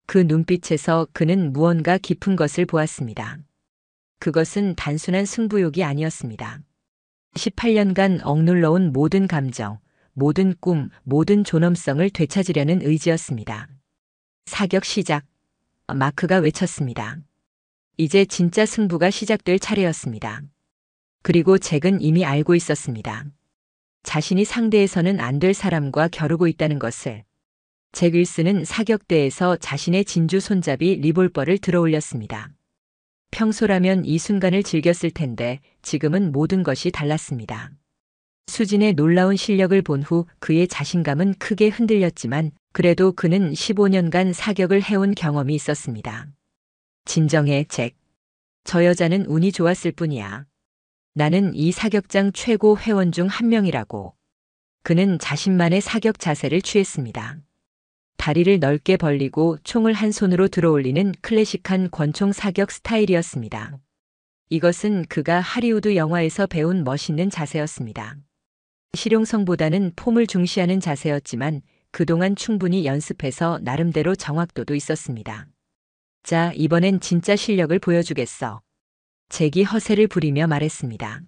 그 눈빛에서 그는 무언가 깊은 것을 보았습니다. 그것은 단순한 승부욕이 아니었습니다. 18년간 억눌러온 모든 감정, 모든 꿈, 모든 존엄성을 되찾으려는 의지였습니다. 사격 시작. 마크가 외쳤습니다. 이제 진짜 승부가 시작될 차례였습니다. 그리고 잭은 이미 알고 있었습니다. 자신이 상대해서는 안 될 사람과 겨루고 있다는 것을. 잭 윌슨은 사격대에서 자신의 진주 손잡이 리볼버를 들어올렸습니다. 평소라면 이 순간을 즐겼을 텐데 지금은 모든 것이 달랐습니다. 수진의 놀라운 실력을 본 후 그의 자신감은 크게 흔들렸지만 그래도 그는 15년간 사격을 해온 경험이 있었습니다. 진정해, 잭. 저 여자는 운이 좋았을 뿐이야. 나는 이 사격장 최고 회원 중 한 명이라고. 그는 자신만의 사격 자세를 취했습니다. 다리를 넓게 벌리고 총을 한 손으로 들어올리는 클래식한 권총 사격 스타일이었습니다. 이것은 그가 하리우드 영화에서 배운 멋있는 자세였습니다. 실용성보다는 폼을 중시하는 자세였지만 그동안 충분히 연습해서 나름대로 정확도도 있었습니다. 자, 이번엔 진짜 실력을 보여주겠어. 잭이 허세를 부리며 말했습니다.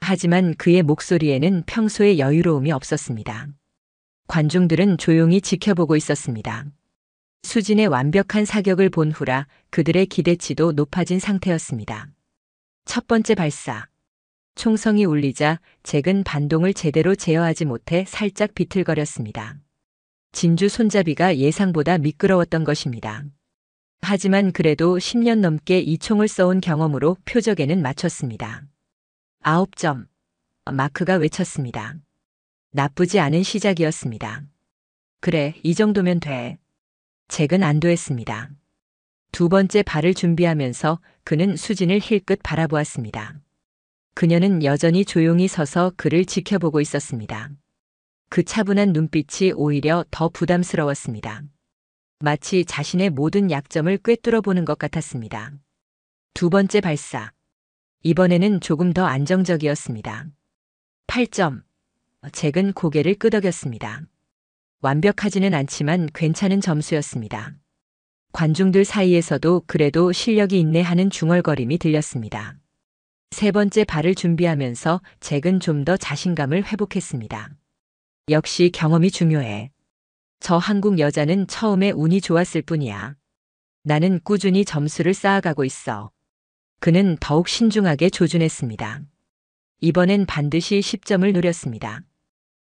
하지만 그의 목소리에는 평소의 여유로움이 없었습니다. 관중들은 조용히 지켜보고 있었습니다. 수진의 완벽한 사격을 본 후라 그들의 기대치도 높아진 상태였습니다. 첫 번째 발사. 총성이 울리자 잭은 반동을 제대로 제어하지 못해 살짝 비틀거렸습니다. 진주 손잡이가 예상보다 미끄러웠던 것입니다. 하지만 그래도 10년 넘게 이 총을 쏘은 경험으로 표적에는 맞췄습니다. 9점. 마크가 외쳤습니다. 나쁘지 않은 시작이었습니다. 그래, 이 정도면 돼. 잭은 안도했습니다. 두 번째 발을 준비하면서 그는 수진을 힐끗 바라보았습니다. 그녀는 여전히 조용히 서서 그를 지켜보고 있었습니다. 그 차분한 눈빛이 오히려 더 부담스러웠습니다. 마치 자신의 모든 약점을 꿰뚫어 보는 것 같았습니다. 두 번째 발사. 이번에는 조금 더 안정적이었습니다. 8점. 잭은 고개를 끄덕였습니다. 완벽하지는 않지만 괜찮은 점수였습니다. 관중들 사이에서도 그래도 실력이 있네 하는 중얼거림이 들렸습니다. 세 번째 발을 준비하면서 잭은 좀 더 자신감을 회복했습니다. 역시 경험이 중요해. 저 한국 여자는 처음에 운이 좋았을 뿐이야. 나는 꾸준히 점수를 쌓아가고 있어. 그는 더욱 신중하게 조준했습니다. 이번엔 반드시 10점을 노렸습니다.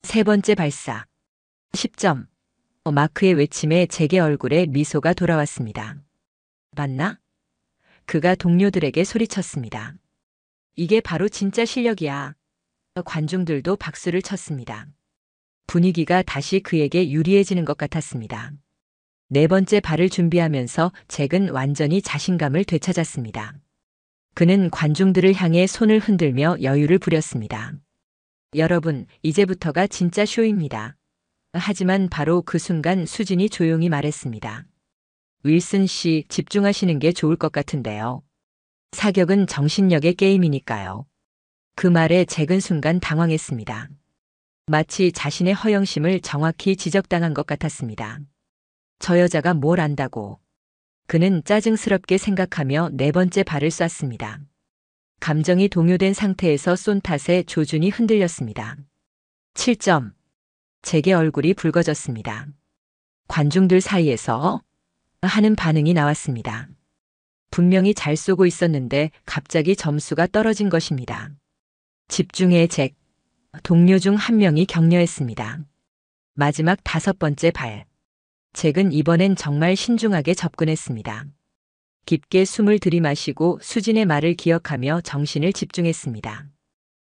세 번째 발사. 10점. 마크의 외침에 제게 얼굴에 미소가 돌아왔습니다. 맞나? 그가 동료들에게 소리쳤습니다. 이게 바로 진짜 실력이야. 관중들도 박수를 쳤습니다. 분위기가 다시 그에게 유리해지는 것 같았습니다. 네 번째 발을 준비하면서 잭은 완전히 자신감을 되찾았습니다. 그는 관중들을 향해 손을 흔들며 여유를 부렸습니다. 여러분, 이제부터가 진짜 쇼입니다. 하지만 바로 그 순간 수진이 조용히 말했습니다. 윌슨 씨, 집중하시는 게 좋을 것 같은데요. 사격은 정신력의 게임이니까요. 그 말에 잭은 순간 당황했습니다. 마치 자신의 허영심을 정확히 지적당한 것 같았습니다. 저 여자가 뭘 안다고. 그는 짜증스럽게 생각하며 네 번째 발을 쐈습니다. 감정이 동요된 상태에서 쏜 탓에 조준이 흔들렸습니다. 7점. 잭의 얼굴이 붉어졌습니다. 관중들 사이에서 하는 반응이 나왔습니다. 분명히 잘 쏘고 있었는데 갑자기 점수가 떨어진 것입니다. 집중해 잭. 동료 중 한 명이 격려했습니다. 마지막 다섯 번째 발. 잭은 이번엔 정말 신중하게 접근했습니다. 깊게 숨을 들이마시고 수진의 말을 기억하며 정신을 집중했습니다.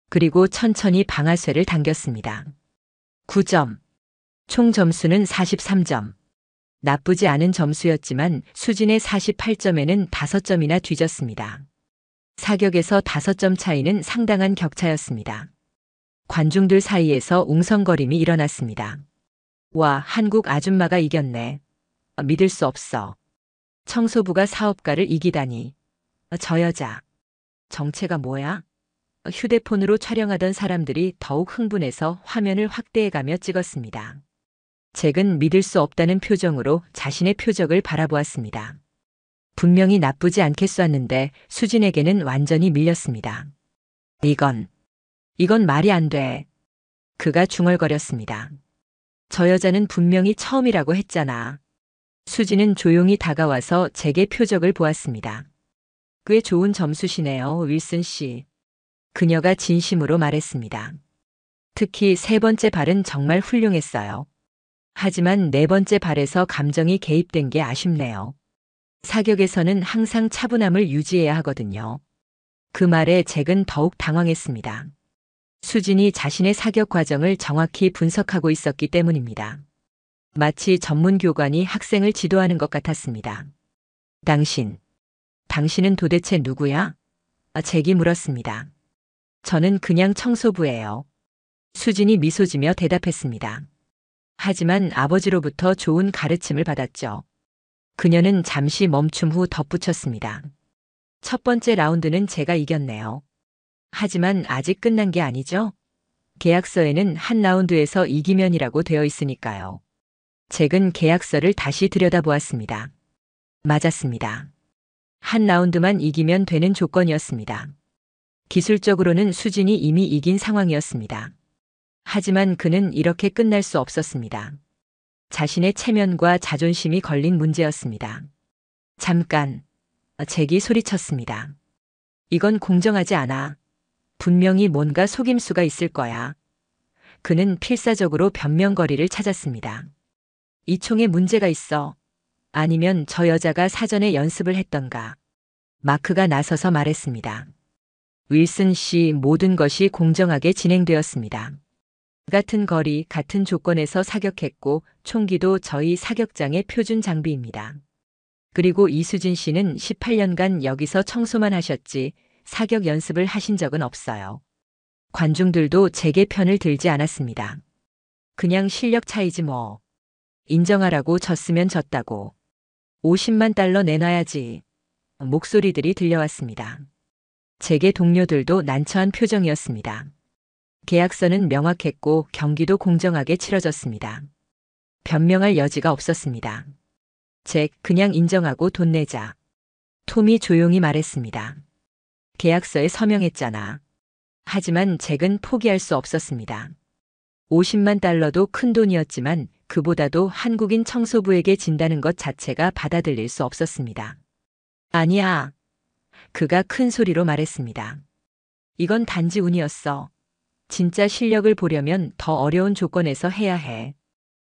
그리고 천천히 방아쇠를 당겼습니다. 9점. 총 점수는 43점. 나쁘지 않은 점수였지만 수진의 48점에는 5점이나 뒤졌습니다. 사격에서 5점 차이는 상당한 격차였습니다. 관중들 사이에서 웅성거림이 일어났습니다. 와, 한국 아줌마가 이겼네. 믿을 수 없어. 청소부가 사업가를 이기다니. 저 여자. 정체가 뭐야? 휴대폰으로 촬영하던 사람들이 더욱 흥분해서 화면을 확대해가며 찍었습니다. 잭은 믿을 수 없다는 표정으로 자신의 표적을 바라보았습니다. 분명히 나쁘지 않게 쐈는데 수진에게는 완전히 밀렸습니다. 이건 말이 안 돼. 그가 중얼거렸습니다. 저 여자는 분명히 처음이라고 했잖아. 수진은 조용히 다가와서 잭의 표적을 보았습니다. 꽤 좋은 점수시네요, 윌슨 씨. 그녀가 진심으로 말했습니다. 특히 세 번째 발은 정말 훌륭했어요. 하지만 네 번째 발에서 감정이 개입된 게 아쉽네요. 사격에서는 항상 차분함을 유지해야 하거든요. 그 말에 잭은 더욱 당황했습니다. 수진이 자신의 사격 과정을 정확히 분석하고 있었기 때문입니다. 마치 전문 교관이 학생을 지도하는 것 같았습니다. 당신은 도대체 누구야? 잭이 물었습니다. 저는 그냥 청소부예요. 수진이 미소 지며 대답했습니다. 하지만 아버지로부터 좋은 가르침을 받았죠. 그녀는 잠시 멈춤 후 덧붙였습니다. 첫 번째 라운드는 제가 이겼네요. 하지만 아직 끝난 게 아니죠? 계약서에는 한 라운드에서 이기면이라고 되어 있으니까요. 잭은 계약서를 다시 들여다보았습니다. 맞았습니다. 한 라운드만 이기면 되는 조건이었습니다. 기술적으로는 수진이 이미 이긴 상황이었습니다. 하지만 그는 이렇게 끝날 수 없었습니다. 자신의 체면과 자존심이 걸린 문제였습니다. 잠깐, 잭이 소리쳤습니다. 이건 공정하지 않아. 분명히 뭔가 속임수가 있을 거야. 그는 필사적으로 변명거리를 찾았습니다. 이 총에 문제가 있어. 아니면 저 여자가 사전에 연습을 했던가. 마크가 나서서 말했습니다. 윌슨 씨, 모든 것이 공정하게 진행되었습니다. 같은 거리, 같은 조건에서 사격했고 총기도 저희 사격장의 표준 장비입니다. 그리고 이수진 씨는 18년간 여기서 청소만 하셨지 사격 연습을 하신 적은 없어요. 관중들도 잭의 편을 들지 않았습니다. 그냥 실력 차이지 뭐. 인정하라고 졌으면 졌다고. 50만 달러 내놔야지. 목소리들이 들려왔습니다. 잭의 동료들도 난처한 표정이었습니다. 계약서는 명확했고 경기도 공정하게 치러졌습니다. 변명할 여지가 없었습니다. 잭, 그냥 인정하고 돈 내자. 톰이 조용히 말했습니다. 계약서에 서명했잖아. 하지만 잭은 포기할 수 없었습니다. 50만 달러도 큰 돈이었지만 그보다도 한국인 청소부에게 진다는 것 자체가 받아들일 수 없었습니다. 아니야. 그가 큰 소리로 말했습니다. 이건 단지 운이었어. 진짜 실력을 보려면 더 어려운 조건에서 해야 해.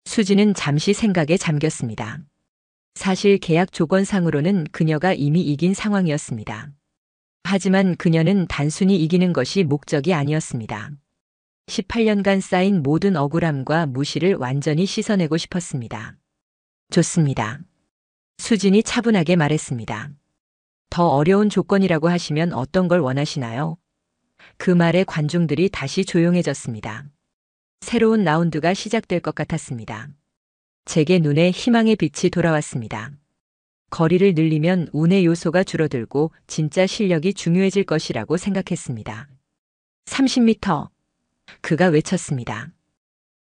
수지는 잠시 생각에 잠겼습니다. 사실 계약 조건상으로는 그녀가 이미 이긴 상황이었습니다. 하지만 그녀는 단순히 이기는 것이 목적이 아니었습니다. 18년간 쌓인 모든 억울함과 무시를 완전히 씻어내고 싶었습니다. 좋습니다. 수진이 차분하게 말했습니다. 더 어려운 조건이라고 하시면 어떤 걸 원하시나요? 그 말에 관중들이 다시 조용해졌습니다. 새로운 라운드가 시작될 것 같았습니다. 제게 눈에 희망의 빛이 돌아왔습니다. 거리를 늘리면 운의 요소가 줄어들고 진짜 실력이 중요해질 것이라고 생각했습니다. 30m. 그가 외쳤습니다.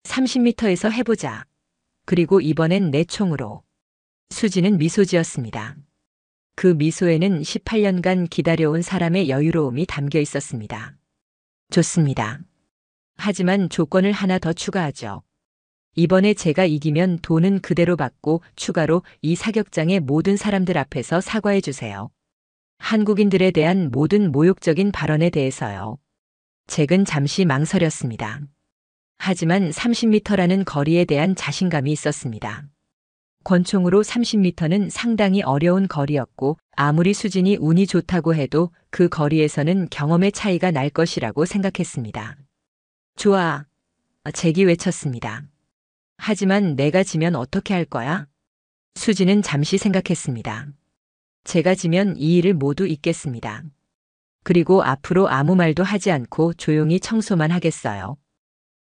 30m에서 해보자. 그리고 이번엔 내 총으로. 수지는 미소 지었습니다. 그 미소에는 18년간 기다려온 사람의 여유로움이 담겨 있었습니다. 좋습니다. 하지만 조건을 하나 더 추가하죠. 이번에 제가 이기면 돈은 그대로 받고 추가로 이 사격장의 모든 사람들 앞에서 사과해 주세요. 한국인들에 대한 모든 모욕적인 발언에 대해서요. 잭은 잠시 망설였습니다. 하지만 30m라는 거리에 대한 자신감이 있었습니다. 권총으로 30m는 상당히 어려운 거리였고 아무리 수진이 운이 좋다고 해도 그 거리에서는 경험의 차이가 날 것이라고 생각했습니다. 좋아. 잭이 외쳤습니다. 하지만 내가 지면 어떻게 할 거야? 수지는 잠시 생각했습니다. 제가 지면 이 일을 모두 잊겠습니다. 그리고 앞으로 아무 말도 하지 않고 조용히 청소만 하겠어요.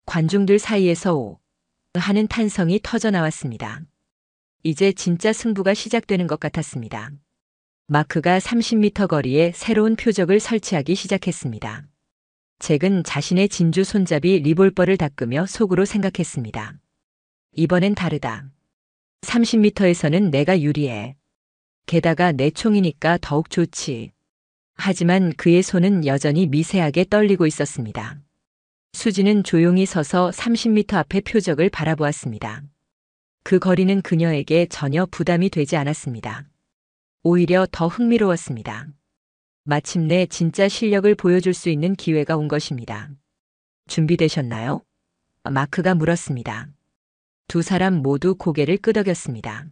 관중들 사이에서 오 하는 탄성이 터져 나왔습니다. 이제 진짜 승부가 시작되는 것 같았습니다. 마크가 30m 거리에 새로운 표적을 설치하기 시작했습니다. 잭은 자신의 진주 손잡이 리볼버를 닦으며 속으로 생각했습니다. 이번엔 다르다. 30m에서는 내가 유리해. 게다가 내 총이니까 더욱 좋지. 하지만 그의 손은 여전히 미세하게 떨리고 있었습니다. 수지는 조용히 서서 30m 앞의 표적을 바라보았습니다. 그 거리는 그녀에게 전혀 부담이 되지 않았습니다. 오히려 더 흥미로웠습니다. 마침내 진짜 실력을 보여줄 수 있는 기회가 온 것입니다. 준비되셨나요? 마크가 물었습니다. 두 사람 모두 고개를 끄덕였습니다.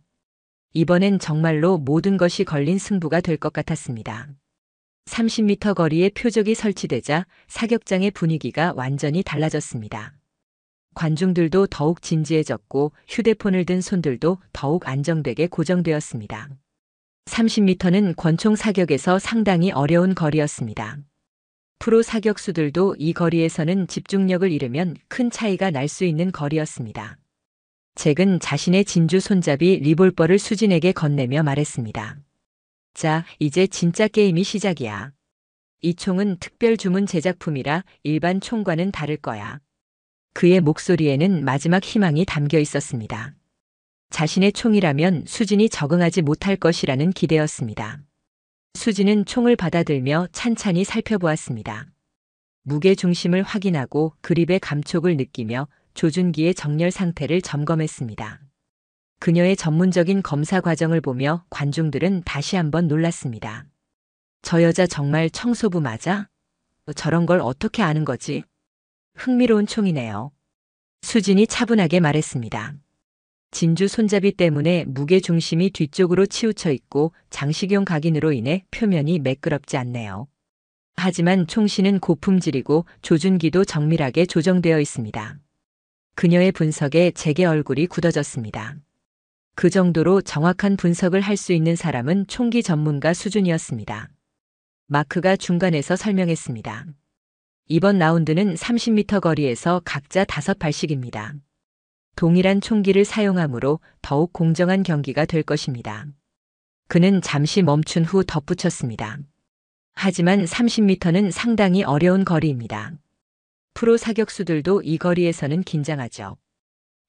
이번엔 정말로 모든 것이 걸린 승부가 될 것 같았습니다. 30m 거리에 표적이 설치되자 사격장의 분위기가 완전히 달라졌습니다. 관중들도 더욱 진지해졌고 휴대폰을 든 손들도 더욱 안정되게 고정되었습니다. 30m는 권총 사격에서 상당히 어려운 거리였습니다. 프로 사격수들도 이 거리에서는 집중력을 잃으면 큰 차이가 날 수 있는 거리였습니다. 잭은 자신의 진주 손잡이 리볼버를 수진에게 건네며 말했습니다. 자, 이제 진짜 게임이 시작이야. 이 총은 특별 주문 제작품이라 일반 총과는 다를 거야. 그의 목소리에는 마지막 희망이 담겨 있었습니다. 자신의 총이라면 수진이 적응하지 못할 것이라는 기대였습니다. 수진은 총을 받아들며 찬찬히 살펴보았습니다. 무게 중심을 확인하고 그립의 감촉을 느끼며 조준기의 정렬 상태를 점검했습니다. 그녀의 전문적인 검사 과정을 보며 관중들은 다시 한번 놀랐습니다. 저 여자 정말 청소부 맞아? 저런 걸 어떻게 아는 거지? 흥미로운 총이네요. 수진이 차분하게 말했습니다. 진주 손잡이 때문에 무게 중심이 뒤쪽으로 치우쳐 있고 장식용 각인으로 인해 표면이 매끄럽지 않네요. 하지만 총신은 고품질이고 조준기도 정밀하게 조정되어 있습니다. 그녀의 분석에 잭의 얼굴이 굳어졌습니다. 그 정도로 정확한 분석을 할 수 있는 사람은 총기 전문가 수준이었습니다. 마크가 중간에서 설명했습니다. 이번 라운드는 30m 거리에서 각자 5발씩입니다. 동일한 총기를 사용하므로 더욱 공정한 경기가 될 것입니다. 그는 잠시 멈춘 후 덧붙였습니다. 하지만 30m는 상당히 어려운 거리입니다. 프로 사격수들도 이 거리에서는 긴장하죠.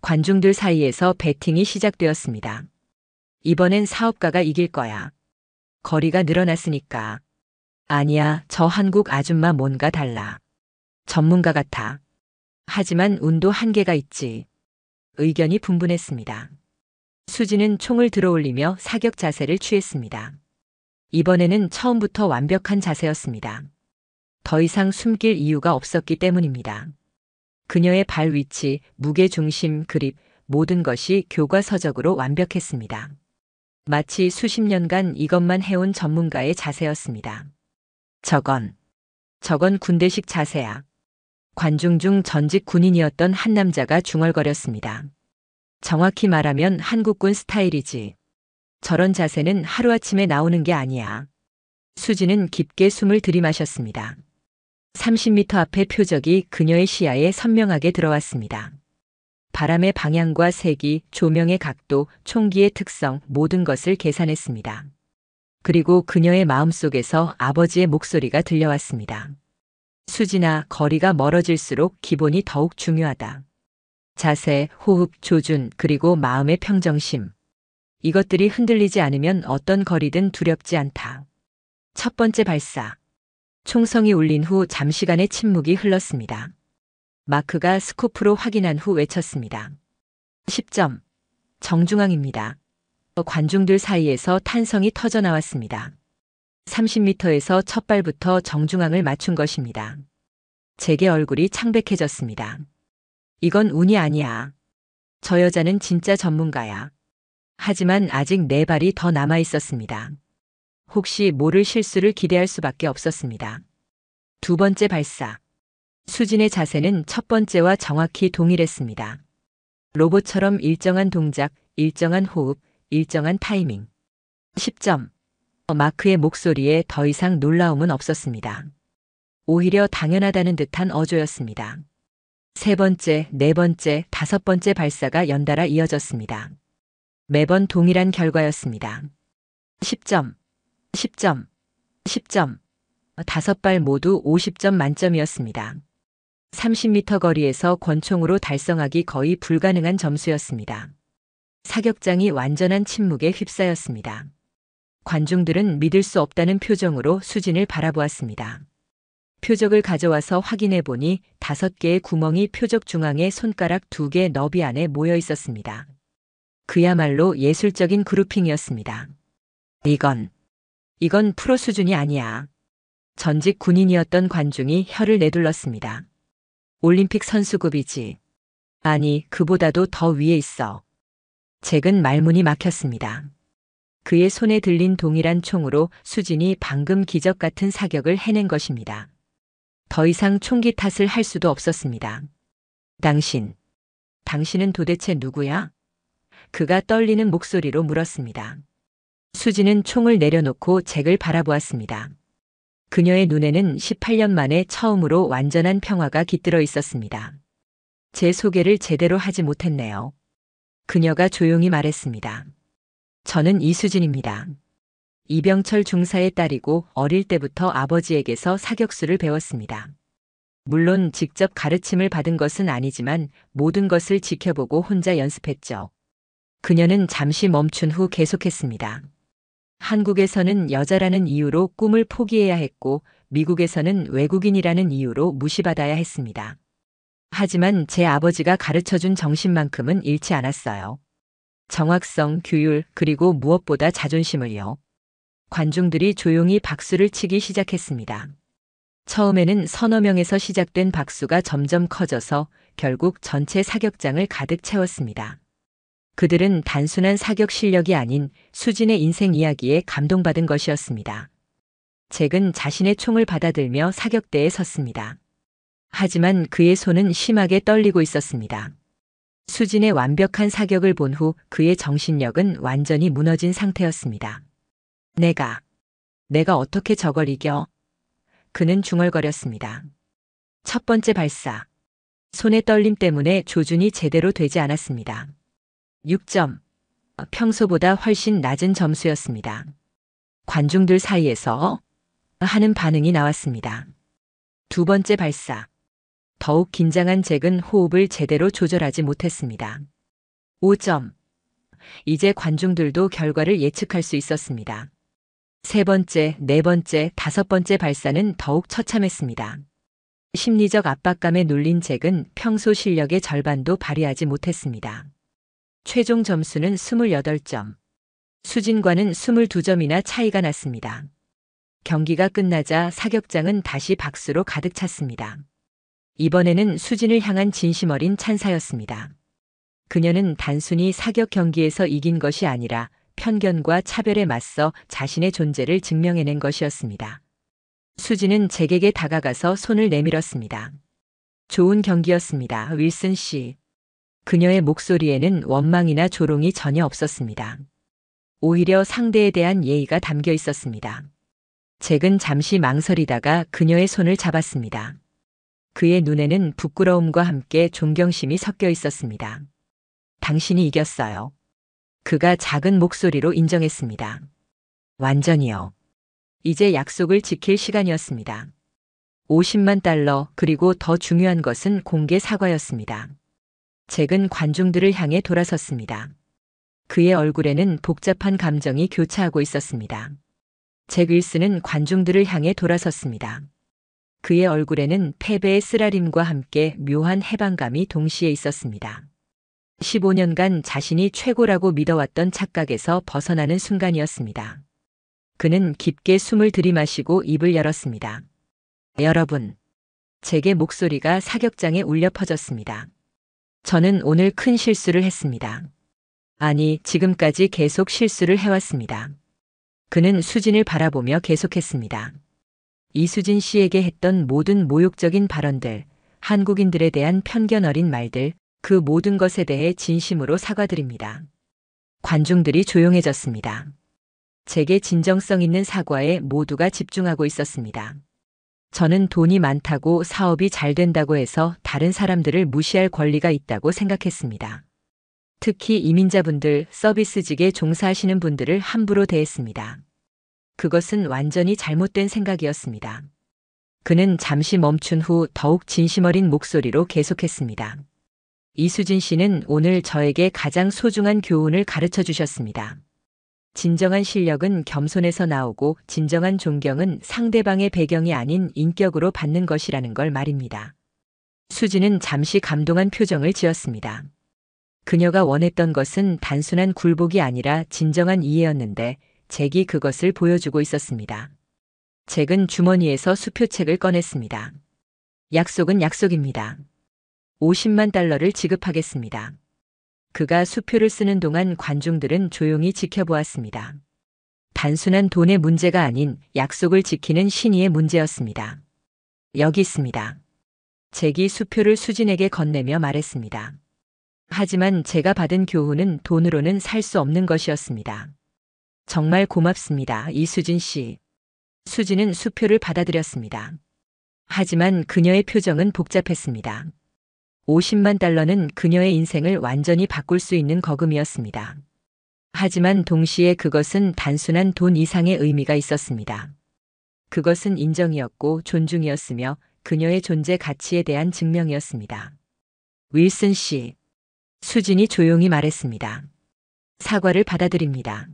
관중들 사이에서 배팅이 시작되었습니다. 이번엔 사업가가 이길 거야. 거리가 늘어났으니까. 아니야, 저 한국 아줌마 뭔가 달라. 전문가 같아. 하지만 운도 한계가 있지. 의견이 분분했습니다. 수지는 총을 들어올리며 사격 자세를 취했습니다. 이번에는 처음부터 완벽한 자세였습니다. 더 이상 숨길 이유가 없었기 때문입니다. 그녀의 발 위치, 무게 중심, 그립, 모든 것이 교과서적으로 완벽했습니다. 마치 수십 년간 이것만 해온 전문가의 자세였습니다. 저건 군대식 자세야. 관중 중 전직 군인이었던 한 남자가 중얼거렸습니다. 정확히 말하면 한국군 스타일이지. 저런 자세는 하루아침에 나오는 게 아니야. 수지는 깊게 숨을 들이마셨습니다. 30m 앞의 표적이 그녀의 시야에 선명하게 들어왔습니다. 바람의 방향과 색이, 조명의 각도, 총기의 특성, 모든 것을 계산했습니다. 그리고 그녀의 마음속에서 아버지의 목소리가 들려왔습니다. 수진아, 거리가 멀어질수록 기본이 더욱 중요하다. 자세, 호흡, 조준, 그리고 마음의 평정심. 이것들이 흔들리지 않으면 어떤 거리든 두렵지 않다. 첫 번째 발사. 총성이 울린 후 잠시간의 침묵이 흘렀습니다. 마크가 스코프로 확인한 후 외쳤습니다. 10점. 정중앙입니다. 관중들 사이에서 탄성이 터져 나왔습니다. 30m에서 첫 발부터 정중앙을 맞춘 것입니다. 제게 얼굴이 창백해졌습니다. 이건 운이 아니야. 저 여자는 진짜 전문가야. 하지만 아직 네 발이 더 남아 있었습니다. 혹시 모를 실수를 기대할 수밖에 없었습니다. 두 번째 발사. 수진의 자세는 첫 번째와 정확히 동일했습니다. 로봇처럼 일정한 동작, 일정한 호흡, 일정한 타이밍. 10점. 마크의 목소리에 더 이상 놀라움은 없었습니다. 오히려 당연하다는 듯한 어조였습니다. 세 번째, 네 번째, 다섯 번째 발사가 연달아 이어졌습니다. 매번 동일한 결과였습니다. 10점, 10점, 10점. 다섯 발 모두 50점 만점이었습니다. 30m 거리에서 권총으로 달성하기 거의 불가능한 점수였습니다. 사격장이 완전한 침묵에 휩싸였습니다. 관중들은 믿을 수 없다는 표정으로 수진을 바라보았습니다. 표적을 가져와서 확인해 보니 5개의 구멍이 표적 중앙에 손가락 2개 너비 안에 모여 있었습니다. 그야말로 예술적인 그루핑이었습니다. 이건 프로 수준이 아니야. 전직 군인이었던 관중이 혀를 내둘렀습니다. 올림픽 선수급이지. 아니, 그보다도 더 위에 있어. 잭은 말문이 막혔습니다. 그의 손에 들린 동일한 총으로 수진이 방금 기적 같은 사격을 해낸 것입니다. 더 이상 총기 탓을 할 수도 없었습니다. 당신은 도대체 누구야? 그가 떨리는 목소리로 물었습니다. 수진은 총을 내려놓고 잭을 바라보았습니다. 그녀의 눈에는 18년 만에 처음으로 완전한 평화가 깃들어 있었습니다. 제 소개를 제대로 하지 못했네요. 그녀가 조용히 말했습니다. 저는 이수진입니다. 이병철 중사의 딸이고 어릴 때부터 아버지에게서 사격수를 배웠습니다. 물론 직접 가르침을 받은 것은 아니지만 모든 것을 지켜보고 혼자 연습했죠. 그녀는 잠시 멈춘 후 계속했습니다. 한국에서는 여자라는 이유로 꿈을 포기해야 했고 미국에서는 외국인이라는 이유로 무시받아야 했습니다. 하지만 제 아버지가 가르쳐준 정신만큼은 잃지 않았어요. 정확성, 규율, 그리고 무엇보다 자존심을요. 관중들이 조용히 박수를 치기 시작했습니다. 처음에는 서너 명에서 시작된 박수가 점점 커져서 결국 전체 사격장을 가득 채웠습니다. 그들은 단순한 사격 실력이 아닌 수진의 인생 이야기에 감동받은 것이었습니다. 잭은 자신의 총을 받아들며 사격대에 섰습니다. 하지만 그의 손은 심하게 떨리고 있었습니다. 수진의 완벽한 사격을 본 후 그의 정신력은 완전히 무너진 상태였습니다. 내가 어떻게 저걸 이겨? 그는 중얼거렸습니다. 첫 번째 발사. 손의 떨림 때문에 조준이 제대로 되지 않았습니다. 6점. 평소보다 훨씬 낮은 점수였습니다. 관중들 사이에서 하는 반응이 나왔습니다. 두 번째 발사. 더욱 긴장한 잭은 호흡을 제대로 조절하지 못했습니다. 5점. 이제 관중들도 결과를 예측할 수 있었습니다. 세 번째, 네 번째, 다섯 번째 발사는 더욱 처참했습니다. 심리적 압박감에 눌린 잭은 평소 실력의 절반도 발휘하지 못했습니다. 최종 점수는 28점. 수진과는 22점이나 차이가 났습니다. 경기가 끝나자 사격장은 다시 박수로 가득 찼습니다. 이번에는 수진을 향한 진심 어린 찬사였습니다. 그녀는 단순히 사격 경기에서 이긴 것이 아니라 편견과 차별에 맞서 자신의 존재를 증명해낸 것이었습니다. 수진은 잭에게 다가가서 손을 내밀었습니다. 좋은 경기였습니다, 윌슨 씨. 그녀의 목소리에는 원망이나 조롱이 전혀 없었습니다. 오히려 상대에 대한 예의가 담겨 있었습니다. 잭은 잠시 망설이다가 그녀의 손을 잡았습니다. 그의 눈에는 부끄러움과 함께 존경심이 섞여 있었습니다. 당신이 이겼어요. 그가 작은 목소리로 인정했습니다. 완전히요. 이제 약속을 지킬 시간이었습니다. 50만 달러, 그리고 더 중요한 것은 공개 사과였습니다. 잭은 관중들을 향해 돌아섰습니다. 그의 얼굴에는 복잡한 감정이 교차하고 있었습니다. 잭 윌슨은 관중들을 향해 돌아섰습니다. 그의 얼굴에는 패배의 쓰라림과 함께 묘한 해방감이 동시에 있었습니다. 15년간 자신이 최고라고 믿어왔던 착각에서 벗어나는 순간이었습니다. 그는 깊게 숨을 들이마시고 입을 열었습니다. 여러분, 잭의 목소리가 사격장에 울려 퍼졌습니다. 저는 오늘 큰 실수를 했습니다. 아니, 지금까지 계속 실수를 해왔습니다. 그는 수진을 바라보며 계속했습니다. 이수진 씨에게 했던 모든 모욕적인 발언들, 한국인들에 대한 편견 어린 말들, 그 모든 것에 대해 진심으로 사과드립니다. 관중들이 조용해졌습니다. 잭의 진정성 있는 사과에 모두가 집중하고 있었습니다. 저는 돈이 많다고 사업이 잘 된다고 해서 다른 사람들을 무시할 권리가 있다고 생각했습니다. 특히 이민자분들, 서비스직에 종사하시는 분들을 함부로 대했습니다. 그것은 완전히 잘못된 생각이었습니다. 그는 잠시 멈춘 후 더욱 진심 어린 목소리로 계속했습니다. 이수진 씨는 오늘 저에게 가장 소중한 교훈을 가르쳐 주셨습니다. 진정한 실력은 겸손에서 나오고 진정한 존경은 상대방의 배경이 아닌 인격으로 받는 것이라는 걸 말입니다. 수진은 잠시 감동한 표정을 지었습니다. 그녀가 원했던 것은 단순한 굴복이 아니라 진정한 이해였는데 잭이 그것을 보여주고 있었습니다. 잭은 주머니에서 수표책을 꺼냈습니다. 약속은 약속입니다. 50만 달러를 지급하겠습니다. 그가 수표를 쓰는 동안 관중들은 조용히 지켜보았습니다. 단순한 돈의 문제가 아닌 약속을 지키는 신의의 문제였습니다. 여기 있습니다. 잭이 수표를 수진에게 건네며 말했습니다. 하지만 제가 받은 교훈은 돈으로는 살 수 없는 것이었습니다. 정말 고맙습니다, 이수진 씨. 수진은 수표를 받아들였습니다. 하지만 그녀의 표정은 복잡했습니다. 50만 달러는 그녀의 인생을 완전히 바꿀 수 있는 거금이었습니다. 하지만 동시에 그것은 단순한 돈 이상의 의미가 있었습니다. 그것은 인정이었고 존중이었으며 그녀의 존재 가치에 대한 증명이었습니다. 윌슨 씨. 수진이 조용히 말했습니다. 사과를 받아들입니다.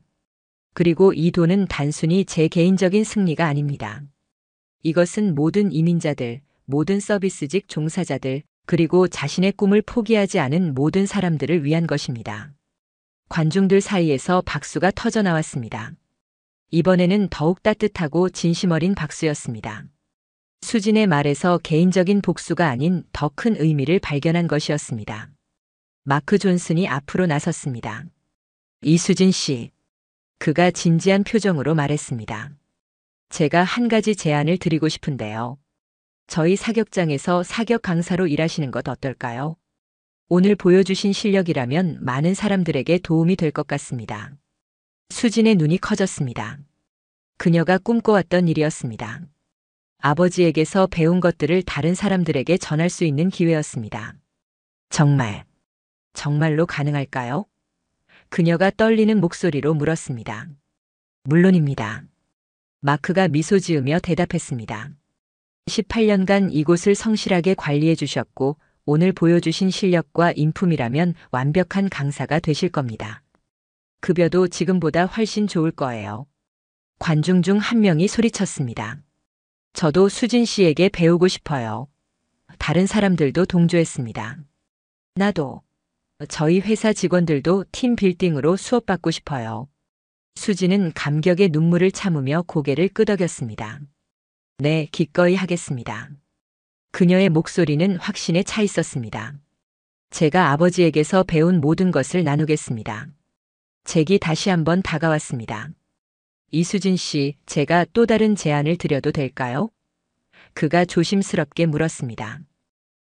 그리고 이 돈은 단순히 제 개인적인 승리가 아닙니다. 이것은 모든 이민자들, 모든 서비스직 종사자들, 그리고 자신의 꿈을 포기하지 않은 모든 사람들을 위한 것입니다. 관중들 사이에서 박수가 터져 나왔습니다. 이번에는 더욱 따뜻하고 진심 어린 박수였습니다. 수진의 말에서 개인적인 복수가 아닌 더 큰 의미를 발견한 것이었습니다. 마크 존슨이 앞으로 나섰습니다. 이수진 씨. 그가 진지한 표정으로 말했습니다. 제가 한 가지 제안을 드리고 싶은데요. 저희 사격장에서 사격 강사로 일하시는 것 어떨까요? 오늘 보여주신 실력이라면 많은 사람들에게 도움이 될 것 같습니다. 수진의 눈이 커졌습니다. 그녀가 꿈꿔왔던 일이었습니다. 아버지에게서 배운 것들을 다른 사람들에게 전할 수 있는 기회였습니다. 정말로 가능할까요? 그녀가 떨리는 목소리로 물었습니다. 물론입니다. 마크가 미소 지으며 대답했습니다. 18년간 이곳을 성실하게 관리해 주셨고 오늘 보여주신 실력과 인품이라면 완벽한 강사가 되실 겁니다. 급여도 지금보다 훨씬 좋을 거예요. 관중 중 한 명이 소리쳤습니다. 저도 수진 씨에게 배우고 싶어요. 다른 사람들도 동조했습니다. 나도. 저희 회사 직원들도 팀 빌딩으로 수업받고 싶어요. 수지는 감격의 눈물을 참으며 고개를 끄덕였습니다. 네, 기꺼이 하겠습니다. 그녀의 목소리는 확신에 차 있었습니다. 제가 아버지에게서 배운 모든 것을 나누겠습니다. 잭이 다시 한번 다가왔습니다. 이수진 씨, 제가 또 다른 제안을 드려도 될까요? 그가 조심스럽게 물었습니다.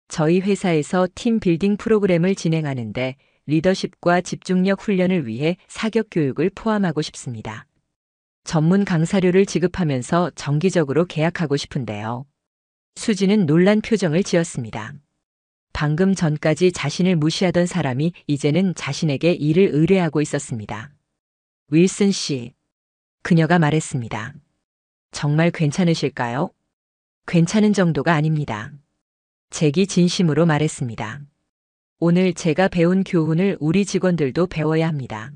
저희 회사에서 팀 빌딩 프로그램을 진행하는데 리더십과 집중력 훈련을 위해 사격 교육을 포함하고 싶습니다. 전문 강사료를 지급하면서 정기적으로 계약하고 싶은데요. 수지는 놀란 표정을 지었습니다. 방금 전까지 자신을 무시하던 사람이 이제는 자신에게 일을 의뢰하고 있었습니다. 윌슨 씨, 그녀가 말했습니다. 정말 괜찮으실까요? 괜찮은 정도가 아닙니다. 잭이 진심으로 말했습니다. 오늘 제가 배운 교훈을 우리 직원들도 배워야 합니다.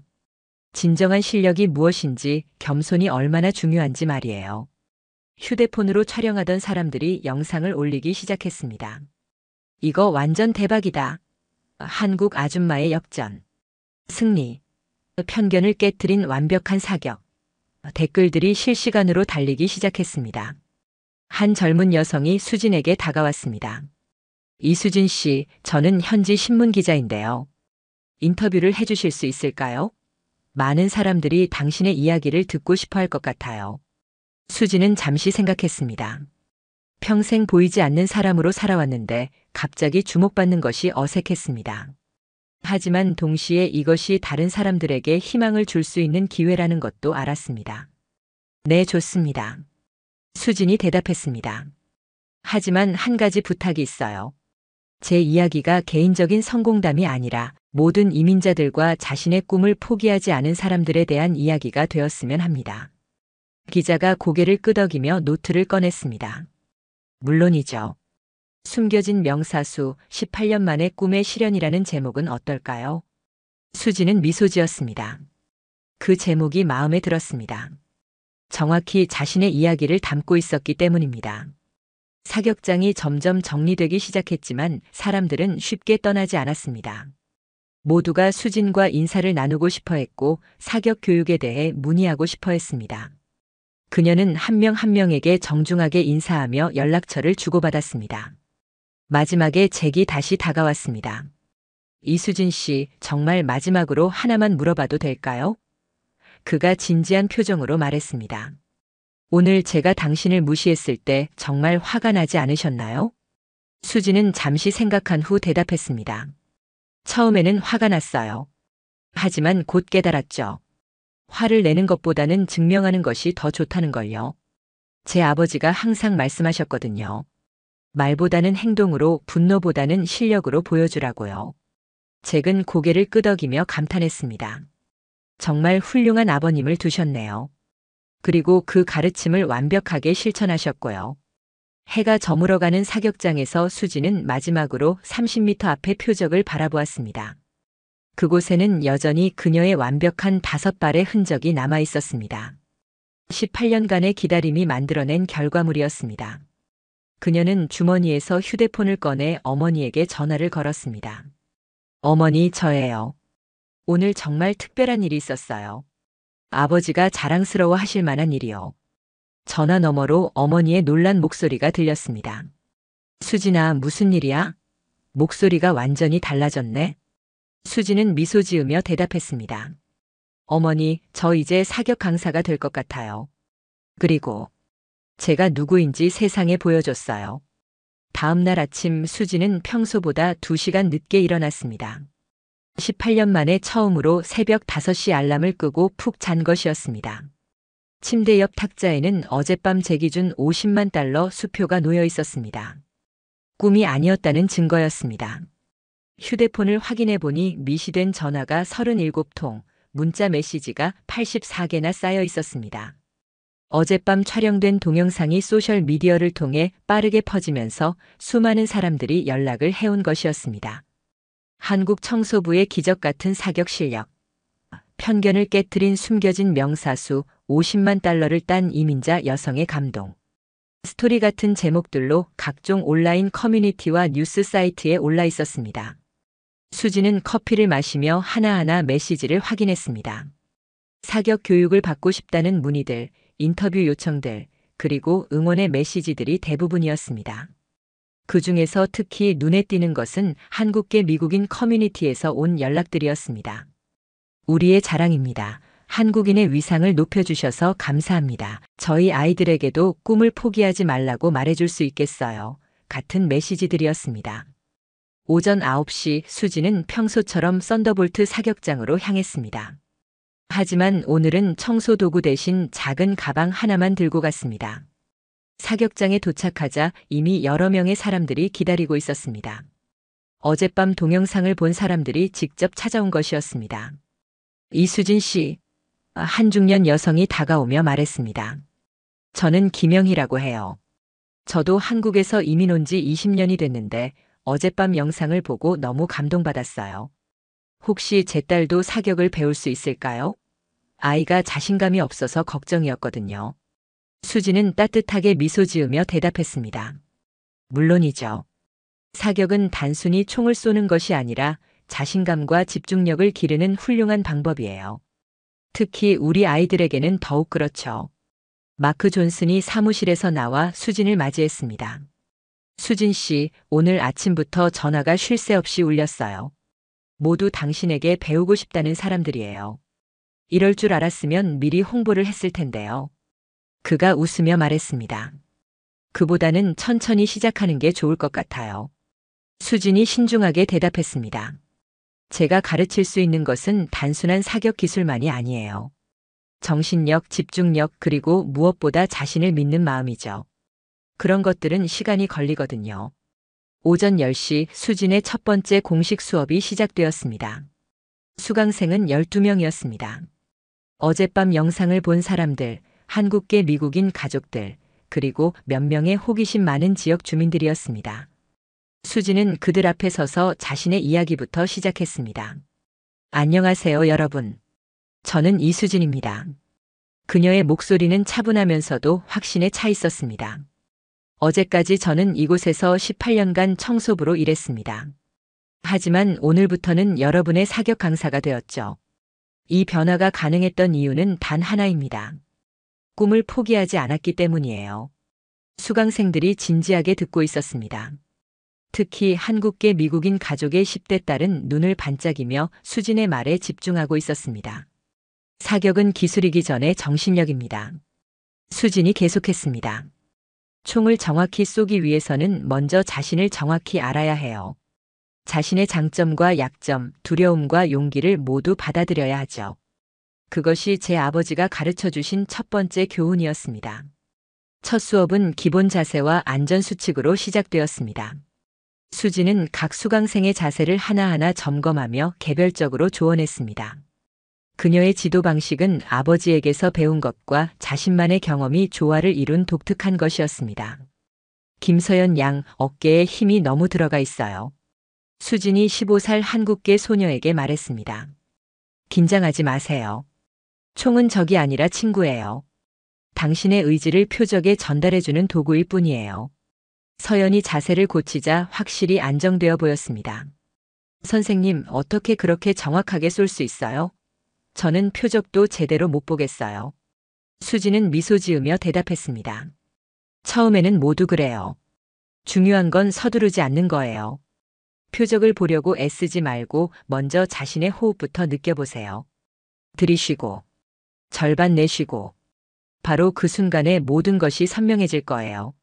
진정한 실력이 무엇인지, 겸손이 얼마나 중요한지 말이에요. 휴대폰으로 촬영하던 사람들이 영상을 올리기 시작했습니다. 이거 완전 대박이다. 한국 아줌마의 역전. 승리. 편견을 깨트린 완벽한 사격. 댓글들이 실시간으로 달리기 시작했습니다. 한 젊은 여성이 수진에게 다가왔습니다. 이수진 씨, 저는 현지 신문 기자인데요. 인터뷰를 해주실 수 있을까요? 많은 사람들이 당신의 이야기를 듣고 싶어 할 것 같아요. 수진은 잠시 생각했습니다. 평생 보이지 않는 사람으로 살아왔는데 갑자기 주목받는 것이 어색했습니다. 하지만 동시에 이것이 다른 사람들에게 희망을 줄 수 있는 기회라는 것도 알았습니다. 네, 좋습니다. 수진이 대답했습니다. 하지만 한 가지 부탁이 있어요. 제 이야기가 개인적인 성공담이 아니라 모든 이민자들과 자신의 꿈을 포기하지 않은 사람들에 대한 이야기가 되었으면 합니다. 기자가 고개를 끄덕이며 노트를 꺼냈습니다. 물론이죠. 숨겨진 명사수 18년 만의 꿈의 실현이라는 제목은 어떨까요? 수지는 미소 지었습니다. 그 제목이 마음에 들었습니다. 정확히 자신의 이야기를 담고 있었기 때문입니다. 사격장이 점점 정리되기 시작했지만 사람들은 쉽게 떠나지 않았습니다. 모두가 수진과 인사를 나누고 싶어 했고 사격 교육에 대해 문의하고 싶어 했습니다. 그녀는 한 명 한 명에게 정중하게 인사하며 연락처를 주고받았습니다. 마지막에 잭이 다시 다가왔습니다. 이수진 씨, 정말 마지막으로 하나만 물어봐도 될까요? 그가 진지한 표정으로 말했습니다. 오늘 제가 당신을 무시했을 때 정말 화가 나지 않으셨나요? 수지는 잠시 생각한 후 대답했습니다. 처음에는 화가 났어요. 하지만 곧 깨달았죠. 화를 내는 것보다는 증명하는 것이 더 좋다는 걸요. 제 아버지가 항상 말씀하셨거든요. 말보다는 행동으로, 분노보다는 실력으로 보여주라고요. 잭은 고개를 끄덕이며 감탄했습니다. 정말 훌륭한 아버님을 두셨네요. 그리고 그 가르침을 완벽하게 실천하셨고요. 해가 저물어가는 사격장에서 수지는 마지막으로 30m 앞의 표적을 바라보았습니다. 그곳에는 여전히 그녀의 완벽한 5발의 흔적이 남아 있었습니다. 18년간의 기다림이 만들어낸 결과물이었습니다. 그녀는 주머니에서 휴대폰을 꺼내 어머니에게 전화를 걸었습니다. 어머니, 저예요. 오늘 정말 특별한 일이 있었어요. 아버지가 자랑스러워 하실 만한 일이요. 전화 너머로 어머니의 놀란 목소리가 들렸습니다. 수진아, 무슨 일이야? 목소리가 완전히 달라졌네. 수진은 미소 지으며 대답했습니다. 어머니, 저 이제 사격 강사가 될 것 같아요. 그리고 제가 누구인지 세상에 보여줬어요. 다음 날 아침 수진은 평소보다 2시간 늦게 일어났습니다. 18년 만에 처음으로 새벽 5시 알람을 끄고 푹 잔 것이었습니다. 침대 옆 탁자에는 어젯밤 재기준 50만 달러 수표가 놓여 있었습니다. 꿈이 아니었다는 증거였습니다. 휴대폰을 확인해 보니 미시된 전화가 37통, 문자 메시지가 84개나 쌓여 있었습니다. 어젯밤 촬영된 동영상이 소셜미디어를 통해 빠르게 퍼지면서 수많은 사람들이 연락을 해온 것이었습니다. 한국 청소부의 기적 같은 사격 실력, 편견을 깨트린 숨겨진 명사수 50만 달러를 딴 이민자 여성의 감동. 스토리 같은 제목들로 각종 온라인 커뮤니티와 뉴스 사이트에 올라 있었습니다. 수지는 커피를 마시며 하나하나 메시지를 확인했습니다. 사격 교육을 받고 싶다는 문의들, 인터뷰 요청들, 그리고 응원의 메시지들이 대부분이었습니다. 그 중에서 특히 눈에 띄는 것은 한국계 미국인 커뮤니티에서 온 연락들이었습니다. 우리의 자랑입니다. 한국인의 위상을 높여주셔서 감사합니다. 저희 아이들에게도 꿈을 포기하지 말라고 말해줄 수 있겠어요. 같은 메시지들이었습니다. 오전 9시 수지는 평소처럼 썬더볼트 사격장으로 향했습니다. 하지만 오늘은 청소 도구 대신 작은 가방 하나만 들고 갔습니다. 사격장에 도착하자 이미 여러 명의 사람들이 기다리고 있었습니다. 어젯밤 동영상을 본 사람들이 직접 찾아온 것이었습니다. 이수진 씨, 한 중년 여성이 다가오며 말했습니다. 저는 김영희라고 해요. 저도 한국에서 이민 온 지 20년이 됐는데 어젯밤 영상을 보고 너무 감동받았어요. 혹시 제 딸도 사격을 배울 수 있을까요? 아이가 자신감이 없어서 걱정이었거든요. 수지는 따뜻하게 미소 지으며 대답했습니다. 물론이죠. 사격은 단순히 총을 쏘는 것이 아니라 자신감과 집중력을 기르는 훌륭한 방법이에요. 특히 우리 아이들에게는 더욱 그렇죠. 마크 존슨이 사무실에서 나와 수진을 맞이했습니다. 수진 씨, 오늘 아침부터 전화가 쉴 새 없이 울렸어요. 모두 당신에게 배우고 싶다는 사람들이에요. 이럴 줄 알았으면 미리 홍보를 했을 텐데요. 그가 웃으며 말했습니다. 그보다는 천천히 시작하는 게 좋을 것 같아요. 수진이 신중하게 대답했습니다. 제가 가르칠 수 있는 것은 단순한 사격 기술만이 아니에요. 정신력, 집중력, 그리고 무엇보다 자신을 믿는 마음이죠. 그런 것들은 시간이 걸리거든요. 오전 10시 수진의 첫 번째 공식 수업이 시작되었습니다. 수강생은 12명이었습니다. 어젯밤 영상을 본 사람들, 한국계 미국인 가족들, 그리고 몇 명의 호기심 많은 지역 주민들이었습니다. 수지는 그들 앞에 서서 자신의 이야기부터 시작했습니다. 안녕하세요, 여러분. 저는 이수진입니다. 그녀의 목소리는 차분하면서도 확신에 차 있었습니다. 어제까지 저는 이곳에서 18년간 청소부로 일했습니다. 하지만 오늘부터는 여러분의 사격 강사가 되었죠. 이 변화가 가능했던 이유는 단 하나입니다. 꿈을 포기하지 않았기 때문이에요. 수강생들이 진지하게 듣고 있었습니다. 특히 한국계 미국인 가족의 10대 딸은 눈을 반짝이며 수진의 말에 집중하고 있었습니다. 사격은 기술이기 전에 정신력입니다. 수진이 계속했습니다. 총을 정확히 쏘기 위해서는 먼저 자신을 정확히 알아야 해요. 자신의 장점과 약점, 두려움과 용기를 모두 받아들여야 하죠. 그것이 제 아버지가 가르쳐 주신 첫 번째 교훈이었습니다. 첫 수업은 기본 자세와 안전 수칙으로 시작되었습니다. 수지는 각 수강생의 자세를 하나하나 점검하며 개별적으로 조언했습니다. 그녀의 지도 방식은 아버지에게서 배운 것과 자신만의 경험이 조화를 이룬 독특한 것이었습니다. 김서연 양, 어깨에 힘이 너무 들어가 있어요. 수진이 15살 한국계 소녀에게 말했습니다. 긴장하지 마세요. 총은 적이 아니라 친구예요. 당신의 의지를 표적에 전달해주는 도구일 뿐이에요. 서연이 자세를 고치자 확실히 안정되어 보였습니다. 선생님, 어떻게 그렇게 정확하게 쏠 수 있어요? 저는 표적도 제대로 못 보겠어요. 수지는 미소 지으며 대답했습니다. 처음에는 모두 그래요. 중요한 건 서두르지 않는 거예요. 표적을 보려고 애쓰지 말고 먼저 자신의 호흡부터 느껴보세요. 들이쉬고, 절반 내쉬고, 바로 그 순간에 모든 것이 선명해질 거예요.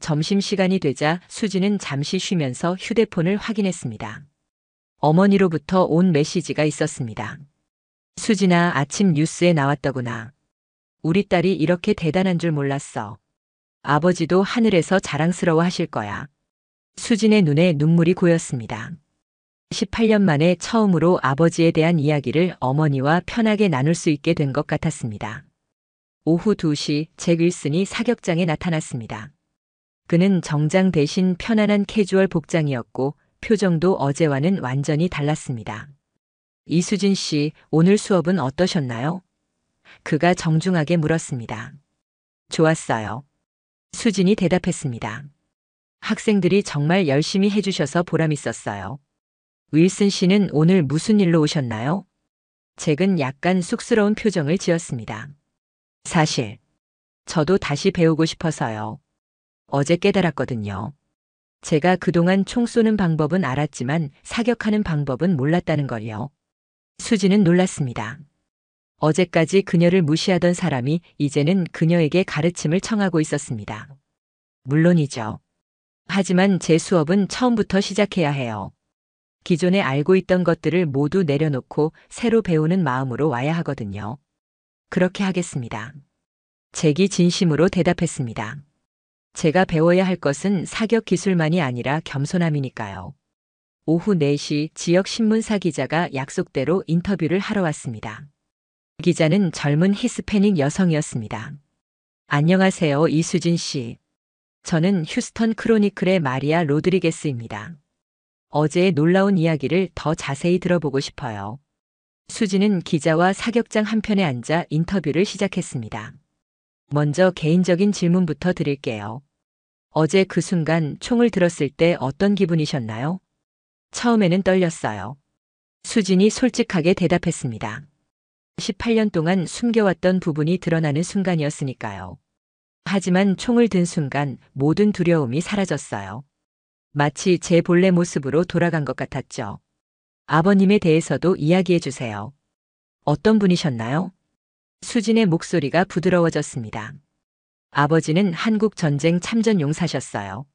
점심시간이 되자 수지는 잠시 쉬면서 휴대폰을 확인했습니다. 어머니로부터 온 메시지가 있었습니다. 수진아, 아침 뉴스에 나왔더구나. 우리 딸이 이렇게 대단한 줄 몰랐어. 아버지도 하늘에서 자랑스러워 하실 거야. 수진의 눈에 눈물이 고였습니다. 18년 만에 처음으로 아버지에 대한 이야기를 어머니와 편하게 나눌 수 있게 된 것 같았습니다. 오후 2시 잭 윌슨이 사격장에 나타났습니다. 그는 정장 대신 편안한 캐주얼 복장이었고 표정도 어제와는 완전히 달랐습니다. 이수진 씨, 오늘 수업은 어떠셨나요? 그가 정중하게 물었습니다. 좋았어요. 수진이 대답했습니다. 학생들이 정말 열심히 해주셔서 보람있었어요. 윌슨 씨는 오늘 무슨 일로 오셨나요? 잭은 약간 쑥스러운 표정을 지었습니다. 사실, 저도 다시 배우고 싶어서요. 어제 깨달았거든요. 제가 그동안 총 쏘는 방법은 알았지만 사격하는 방법은 몰랐다는 걸요. 수지는 놀랐습니다. 어제까지 그녀를 무시하던 사람이 이제는 그녀에게 가르침을 청하고 있었습니다. 물론이죠. 하지만 제 수업은 처음부터 시작해야 해요. 기존에 알고 있던 것들을 모두 내려놓고 새로 배우는 마음으로 와야 하거든요. 그렇게 하겠습니다. 잭이 진심으로 대답했습니다. 제가 배워야 할 것은 사격 기술만이 아니라 겸손함이니까요. 오후 4시 지역 신문사 기자가 약속대로 인터뷰를 하러 왔습니다. 기자는 젊은 히스패닉 여성이었습니다. 안녕하세요, 이수진 씨. 저는 휴스턴 크로니클의 마리아 로드리게스입니다. 어제의 놀라운 이야기를 더 자세히 들어보고 싶어요. 수진은 기자와 사격장 한편에 앉아 인터뷰를 시작했습니다. 먼저 개인적인 질문부터 드릴게요. 어제 그 순간 총을 들었을 때 어떤 기분이셨나요? 처음에는 떨렸어요. 수진이 솔직하게 대답했습니다. 18년 동안 숨겨왔던 부분이 드러나는 순간이었으니까요. 하지만 총을 든 순간 모든 두려움이 사라졌어요. 마치 제 본래 모습으로 돌아간 것 같았죠. 아버님에 대해서도 이야기해 주세요. 어떤 분이셨나요? 수진의 목소리가 부드러워졌습니다. 아버지는 한국 전쟁 참전 용사셨어요.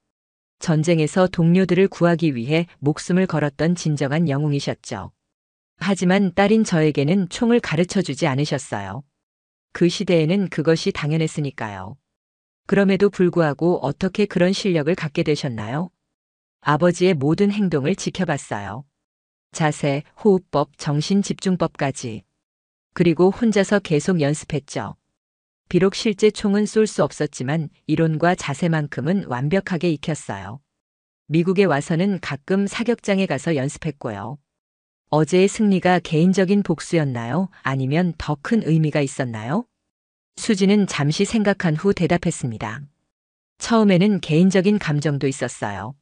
전쟁에서 동료들을 구하기 위해 목숨을 걸었던 진정한 영웅이셨죠. 하지만 딸인 저에게는 총을 가르쳐 주지 않으셨어요. 그 시대에는 그것이 당연했으니까요. 그럼에도 불구하고 어떻게 그런 실력을 갖게 되셨나요? 아버지의 모든 행동을 지켜봤어요. 자세, 호흡법, 정신집중법까지. 그리고 혼자서 계속 연습했죠. 비록 실제 총은 쏠 수 없었지만 이론과 자세만큼은 완벽하게 익혔어요. 미국에 와서는 가끔 사격장에 가서 연습했고요. 어제의 승리가 개인적인 복수였나요? 아니면 더 큰 의미가 있었나요? 수지는 잠시 생각한 후 대답했습니다. 처음에는 개인적인 감정도 있었어요.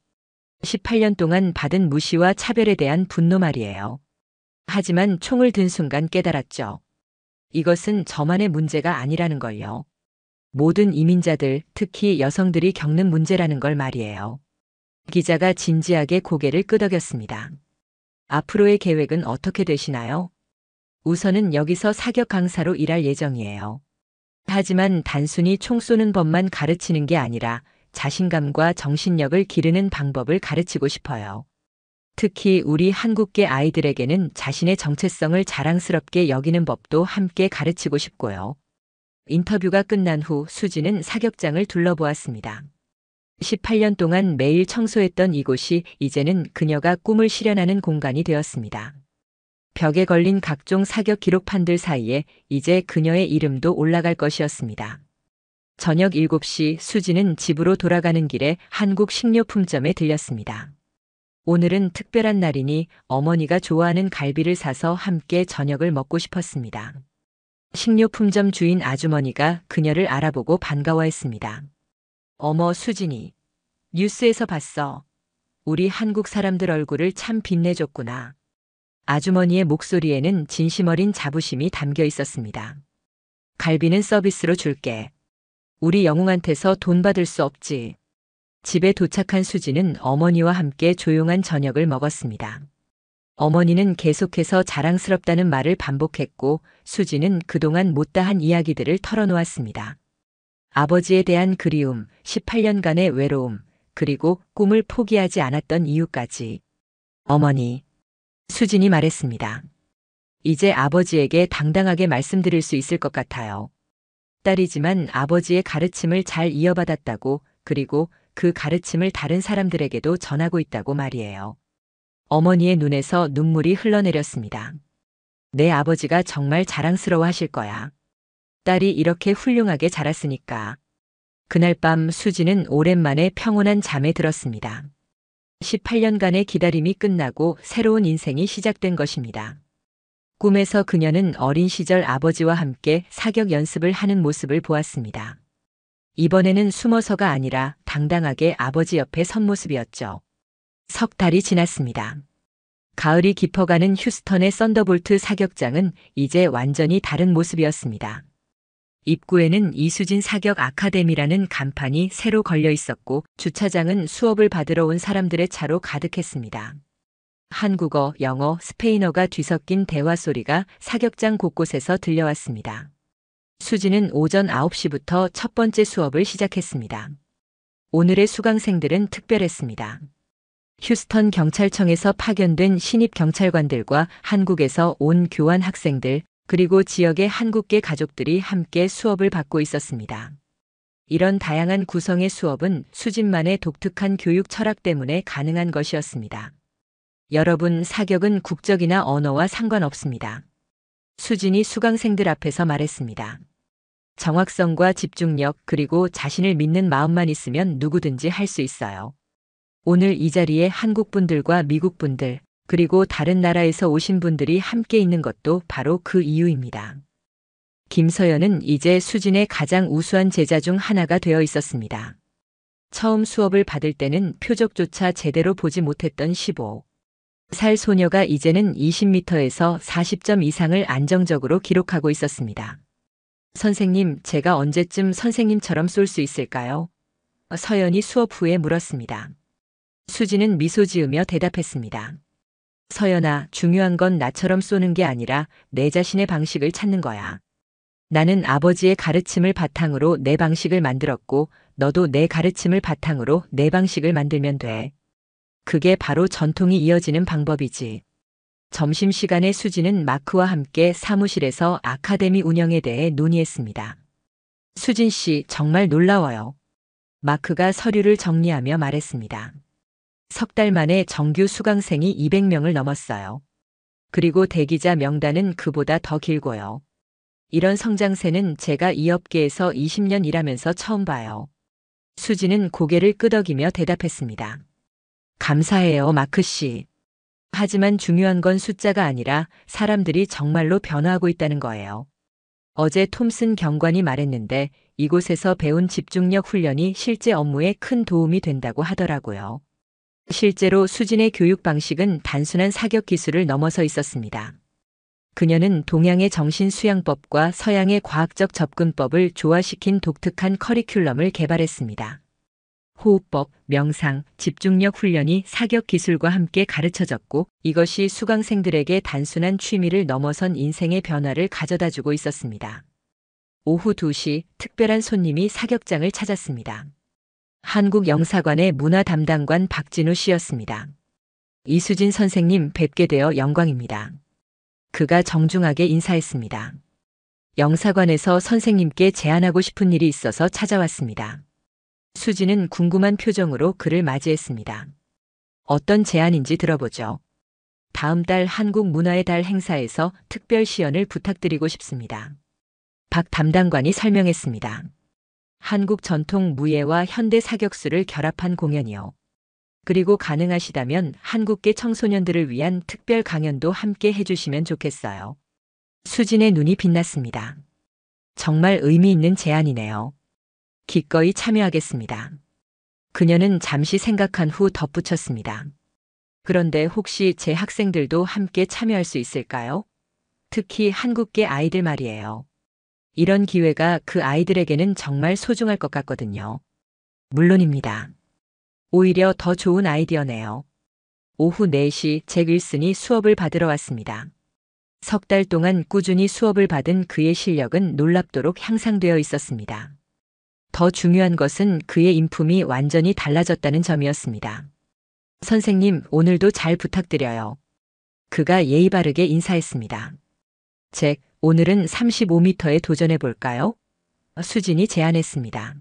18년 동안 받은 무시와 차별에 대한 분노 말이에요. 하지만 총을 든 순간 깨달았죠. 이것은 저만의 문제가 아니라는 걸요. 모든 이민자들, 특히 여성들이 겪는 문제라는 걸 말이에요. 기자가 진지하게 고개를 끄덕였습니다. 앞으로의 계획은 어떻게 되시나요? 우선은 여기서 사격 강사로 일할 예정이에요. 하지만 단순히 총 쏘는 법만 가르치는 게 아니라 자신감과 정신력을 기르는 방법을 가르치고 싶어요. 특히 우리 한국계 아이들에게는 자신의 정체성을 자랑스럽게 여기는 법도 함께 가르치고 싶고요. 인터뷰가 끝난 후 수지는 사격장을 둘러보았습니다. 18년 동안 매일 청소했던 이곳이 이제는 그녀가 꿈을 실현하는 공간이 되었습니다. 벽에 걸린 각종 사격 기록판들 사이에 이제 그녀의 이름도 올라갈 것이었습니다. 저녁 7시 수지는 집으로 돌아가는 길에 한국 식료품점에 들렸습니다. 오늘은 특별한 날이니 어머니가 좋아하는 갈비를 사서 함께 저녁을 먹고 싶었습니다. 식료품점 주인 아주머니가 그녀를 알아보고 반가워했습니다. 어머 수진이, 뉴스에서 봤어. 우리 한국 사람들 얼굴을 참 빛내줬구나. 아주머니의 목소리에는 진심 어린 자부심이 담겨 있었습니다. 갈비는 서비스로 줄게. 우리 영웅한테서 돈 받을 수 없지. 집에 도착한 수지는 어머니와 함께 조용한 저녁을 먹었습니다. 어머니는 계속해서 자랑스럽다는 말을 반복했고 수지는 그동안 못다한 이야기들을 털어놓았습니다. 아버지에 대한 그리움, 18년간의 외로움, 그리고 꿈을 포기하지 않았던 이유까지. 어머니, 수진이 말했습니다. 이제 아버지에게 당당하게 말씀드릴 수 있을 것 같아요. 딸이지만 아버지의 가르침을 잘 이어받았다고, 그리고 그 가르침을 다른 사람들에게도 전하고 있다고 말이에요. 어머니의 눈에서 눈물이 흘러내렸습니다. 내 아버지가 정말 자랑스러워 하실 거야. 딸이 이렇게 훌륭하게 자랐으니까. 그날 밤 수지는 오랜만에 평온한 잠에 들었습니다. 18년간의 기다림이 끝나고 새로운 인생이 시작된 것입니다. 꿈에서 그녀는 어린 시절 아버지와 함께 사격 연습을 하는 모습을 보았습니다. 이번에는 숨어서가 아니라 당당하게 아버지 옆에 선 모습이었죠. 석 달이 지났습니다. 가을이 깊어가는 휴스턴의 썬더볼트 사격장은 이제 완전히 다른 모습이었습니다. 입구에는 이수진 사격 아카데미라는 간판이 새로 걸려 있었고 주차장은 수업을 받으러 온 사람들의 차로 가득했습니다. 한국어, 영어, 스페인어가 뒤섞인 대화 소리가 사격장 곳곳에서 들려왔습니다. 수진은 오전 9시부터 첫 번째 수업을 시작했습니다. 오늘의 수강생들은 특별했습니다. 휴스턴 경찰청에서 파견된 신입 경찰관들과 한국에서 온 교환 학생들, 그리고 지역의 한국계 가족들이 함께 수업을 받고 있었습니다. 이런 다양한 구성의 수업은 수진만의 독특한 교육 철학 때문에 가능한 것이었습니다. 여러분, 사격은 국적이나 언어와 상관없습니다. 수진이 수강생들 앞에서 말했습니다. 정확성과 집중력 그리고 자신을 믿는 마음만 있으면 누구든지 할 수 있어요. 오늘 이 자리에 한국 분들과 미국 분들, 그리고 다른 나라에서 오신 분들이 함께 있는 것도 바로 그 이유입니다. 김서연은 이제 수진의 가장 우수한 제자 중 하나가 되어 있었습니다. 처음 수업을 받을 때는 표적조차 제대로 보지 못했던 15살 소녀가 이제는 20m에서 40점 이상을 안정적으로 기록하고 있었습니다. 선생님, 제가 언제쯤 선생님처럼 쏠 수 있을까요? 서연이 수업 후에 물었습니다. 수진은 미소 지으며 대답했습니다. 서연아, 중요한 건 나처럼 쏘는 게 아니라 내 자신의 방식을 찾는 거야. 나는 아버지의 가르침을 바탕으로 내 방식을 만들었고, 너도 내 가르침을 바탕으로 내 방식을 만들면 돼. 그게 바로 전통이 이어지는 방법이지. 점심시간에 수진은 마크와 함께 사무실에서 아카데미 운영에 대해 논의했습니다. 수진 씨, 정말 놀라워요. 마크가 서류를 정리하며 말했습니다. 석 달 만에 정규 수강생이 200명을 넘었어요. 그리고 대기자 명단은 그보다 더 길고요. 이런 성장세는 제가 이 업계에서 20년 일하면서 처음 봐요. 수진은 고개를 끄덕이며 대답했습니다. 감사해요, 마크 씨. 하지만 중요한 건 숫자가 아니라 사람들이 정말로 변화하고 있다는 거예요. 어제 톰슨 경관이 말했는데 이곳에서 배운 집중력 훈련이 실제 업무에 큰 도움이 된다고 하더라고요. 실제로 수진의 교육 방식은 단순한 사격 기술을 넘어서 있었습니다. 그녀는 동양의 정신수양법과 서양의 과학적 접근법을 조화시킨 독특한 커리큘럼을 개발했습니다. 호흡법, 명상, 집중력 훈련이 사격 기술과 함께 가르쳐졌고 이것이 수강생들에게 단순한 취미를 넘어선 인생의 변화를 가져다주고 있었습니다. 오후 2시 특별한 손님이 사격장을 찾았습니다. 한국영사관의 문화담당관 박진우 씨였습니다. 이수진 선생님 뵙게 되어 영광입니다. 그가 정중하게 인사했습니다. 영사관에서 선생님께 제안하고 싶은 일이 있어서 찾아왔습니다. 수진은 궁금한 표정으로 그를 맞이했습니다. 어떤 제안인지 들어보죠. 다음 달 한국 문화의 달 행사에서 특별 시연을 부탁드리고 싶습니다. 박 담당관이 설명했습니다. 한국 전통 무예와 현대 사격수를 결합한 공연이요. 그리고 가능하시다면 한국계 청소년들을 위한 특별 강연도 함께 해주시면 좋겠어요. 수진의 눈이 빛났습니다. 정말 의미 있는 제안이네요. 기꺼이 참여하겠습니다. 그녀는 잠시 생각한 후 덧붙였습니다. 그런데 혹시 제 학생들도 함께 참여할 수 있을까요? 특히 한국계 아이들 말이에요. 이런 기회가 그 아이들에게는 정말 소중할 것 같거든요. 물론입니다. 오히려 더 좋은 아이디어네요. 오후 4시 잭 윌슨이 수업을 받으러 왔습니다. 석 달 동안 꾸준히 수업을 받은 그의 실력은 놀랍도록 향상되어 있었습니다. 더 중요한 것은 그의 인품이 완전히 달라졌다는 점이었습니다. 선생님, 오늘도 잘 부탁드려요. 그가 예의 바르게 인사했습니다. 잭, 오늘은 35m에 도전해 볼까요? 수진이 제안했습니다.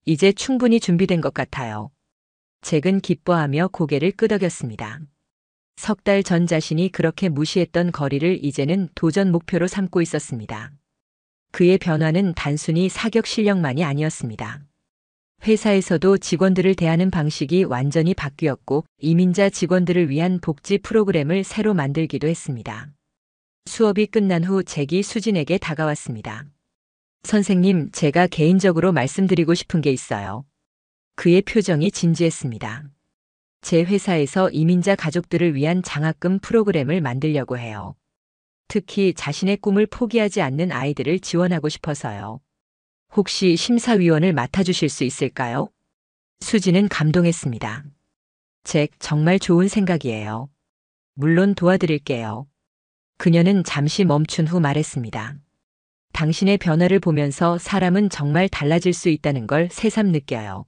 이제 충분히 준비된 것 같아요. 잭은 기뻐하며 고개를 끄덕였습니다. 석 달 전 자신이 그렇게 무시했던 거리를 이제는 도전 목표로 삼고 있었습니다. 그의 변화는 단순히 사격 실력만이 아니었습니다. 회사에서도 직원들을 대하는 방식이 완전히 바뀌었고 이민자 직원들을 위한 복지 프로그램을 새로 만들기도 했습니다. 수업이 끝난 후 잭이 수진에게 다가왔습니다. 선생님, 제가 개인적으로 말씀드리고 싶은 게 있어요. 그의 표정이 진지했습니다. 제 회사에서 이민자 가족들을 위한 장학금 프로그램을 만들려고 해요. 특히 자신의 꿈을 포기하지 않는 아이들을 지원하고 싶어서요. 혹시 심사위원을 맡아주실 수 있을까요? 수지는 감동했습니다. 잭, 정말 좋은 생각이에요. 물론 도와드릴게요. 그녀는 잠시 멈춘 후 말했습니다. 당신의 변화를 보면서 사람은 정말 달라질 수 있다는 걸 새삼 느껴요.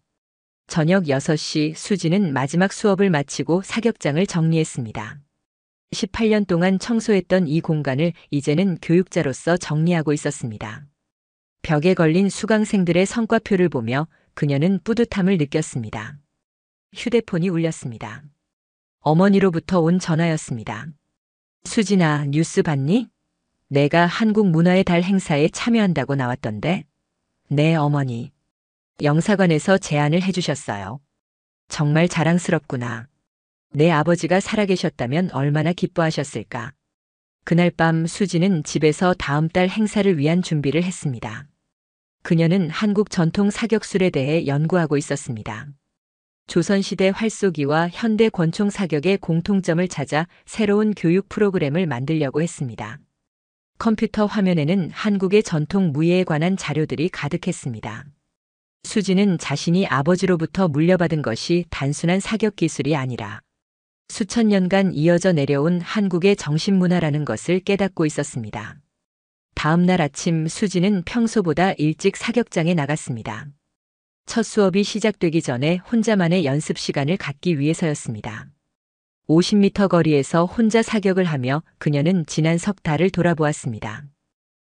저녁 6시 수지는 마지막 수업을 마치고 사격장을 정리했습니다. 18년 동안 청소했던 이 공간을 이제는 교육자로서 정리하고 있었습니다. 벽에 걸린 수강생들의 성과표를 보며 그녀는 뿌듯함을 느꼈습니다. 휴대폰이 울렸습니다. 어머니로부터 온 전화였습니다. 수진아, 뉴스 봤니? 내가 한국 문화의 달 행사에 참여한다고 나왔던데. 네, 어머니. 영사관에서 제안을 해주셨어요. 정말 자랑스럽구나. 내 아버지가 살아계셨다면 얼마나 기뻐하셨을까. 그날 밤 수지는 집에서 다음 달 행사를 위한 준비를 했습니다. 그녀는 한국 전통 사격술에 대해 연구하고 있었습니다. 조선시대 활쏘기와 현대 권총 사격의 공통점을 찾아 새로운 교육 프로그램을 만들려고 했습니다. 컴퓨터 화면에는 한국의 전통 무예에 관한 자료들이 가득했습니다. 수지는 자신이 아버지로부터 물려받은 것이 단순한 사격 기술이 아니라 수천 년간 이어져 내려온 한국의 정신문화라는 것을 깨닫고 있었습니다. 다음 날 아침 수지는 평소보다 일찍 사격장에 나갔습니다. 첫 수업이 시작되기 전에 혼자만의 연습 시간을 갖기 위해서였습니다. 50m 거리에서 혼자 사격을 하며 그녀는 지난 석 달을 돌아보았습니다.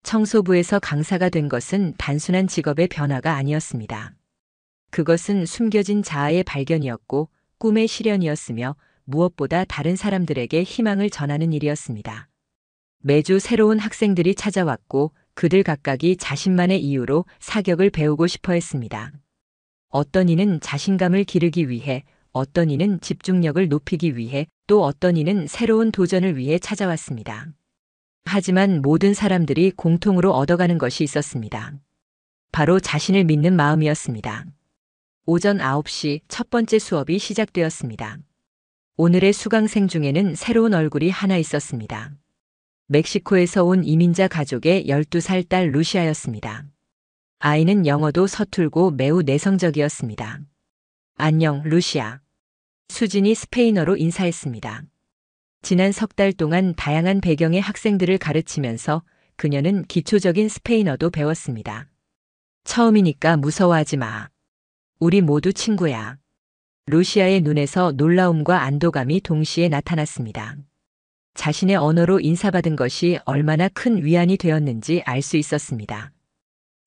청소부에서 강사가 된 것은 단순한 직업의 변화가 아니었습니다. 그것은 숨겨진 자아의 발견이었고 꿈의 실현이었으며 무엇보다 다른 사람들에게 희망을 전하는 일이었습니다. 매주 새로운 학생들이 찾아왔고 그들 각각이 자신만의 이유로 사격을 배우고 싶어 했습니다. 어떤 이는 자신감을 기르기 위해, 어떤 이는 집중력을 높이기 위해, 또 어떤 이는 새로운 도전을 위해 찾아왔습니다. 하지만 모든 사람들이 공통으로 얻어가는 것이 있었습니다. 바로 자신을 믿는 마음이었습니다. 오전 9시 첫 번째 수업이 시작되었습니다. 오늘의 수강생 중에는 새로운 얼굴이 하나 있었습니다. 멕시코에서 온 이민자 가족의 12살 딸 루시아였습니다. 아이는 영어도 서툴고 매우 내성적이었습니다. 안녕, 루시아. 수진이 스페인어로 인사했습니다. 지난 석 달 동안 다양한 배경의 학생들을 가르치면서 그녀는 기초적인 스페인어도 배웠습니다. 처음이니까 무서워하지 마. 우리 모두 친구야. 루시아의 눈에서 놀라움과 안도감이 동시에 나타났습니다. 자신의 언어로 인사받은 것이 얼마나 큰 위안이 되었는지 알 수 있었습니다.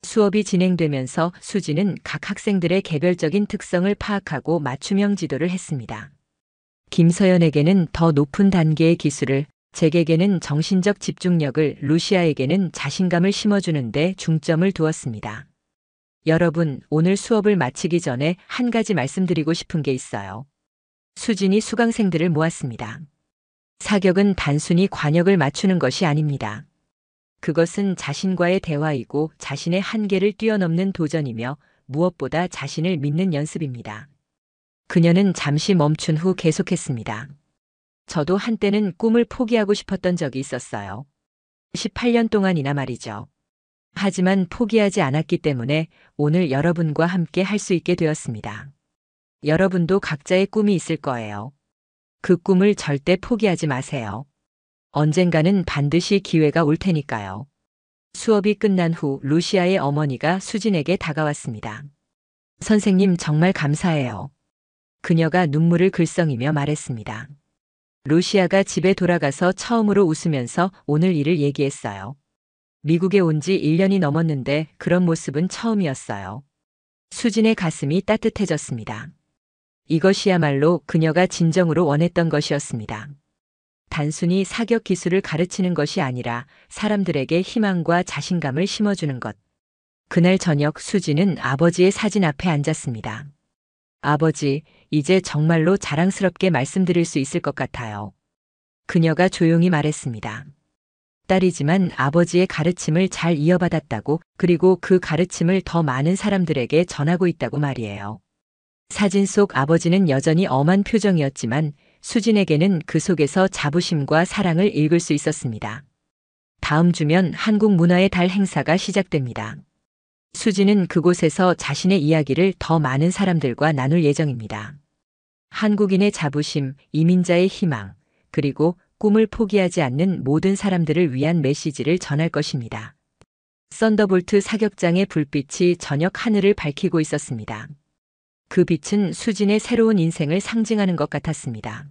수업이 진행되면서 수지는 각 학생들의 개별적인 특성을 파악하고 맞춤형 지도를 했습니다. 김서연에게는 더 높은 단계의 기술을, 잭에게는 정신적 집중력을, 루시아에게는 자신감을 심어주는 데 중점을 두었습니다. 여러분, 오늘 수업을 마치기 전에 한 가지 말씀드리고 싶은 게 있어요. 수진이 수강생들을 모았습니다. 사격은 단순히 관역을 맞추는 것이 아닙니다. 그것은 자신과의 대화이고 자신의 한계를 뛰어넘는 도전이며 무엇보다 자신을 믿는 연습입니다. 그녀는 잠시 멈춘 후 계속했습니다. 저도 한때는 꿈을 포기하고 싶었던 적이 있었어요. 18년 동안이나 말이죠. 하지만 포기하지 않았기 때문에 오늘 여러분과 함께 할 수 있게 되었습니다. 여러분도 각자의 꿈이 있을 거예요. 그 꿈을 절대 포기하지 마세요. 언젠가는 반드시 기회가 올 테니까요. 수업이 끝난 후 루시아의 어머니가 수진에게 다가왔습니다. 선생님, 정말 감사해요. 그녀가 눈물을 글썽이며 말했습니다. 루시아가 집에 돌아가서 처음으로 웃으면서 오늘 일을 얘기했어요. 미국에 온 지 1년이 넘었는데 그런 모습은 처음이었어요. 수진의 가슴이 따뜻해졌습니다. 이것이야말로 그녀가 진정으로 원했던 것이었습니다. 단순히 사격 기술을 가르치는 것이 아니라 사람들에게 희망과 자신감을 심어주는 것. 그날 저녁 수지는 아버지의 사진 앞에 앉았습니다. 아버지, 이제 정말로 자랑스럽게 말씀드릴 수 있을 것 같아요. 그녀가 조용히 말했습니다. 딸이지만 아버지의 가르침을 잘 이어받았다고, 그리고 그 가르침을 더 많은 사람들에게 전하고 있다고 말이에요. 사진 속 아버지는 여전히 엄한 표정이었지만 수진에게는 그 속에서 자부심과 사랑을 읽을 수 있었습니다. 다음 주면 한국 문화의 달 행사가 시작됩니다. 수진은 그곳에서 자신의 이야기를 더 많은 사람들과 나눌 예정입니다. 한국인의 자부심, 이민자의 희망, 그리고 꿈을 포기하지 않는 모든 사람들을 위한 메시지를 전할 것입니다. 썬더볼트 사격장의 불빛이 저녁 하늘을 밝히고 있었습니다. 그 빛은 수진의 새로운 인생을 상징하는 것 같았습니다.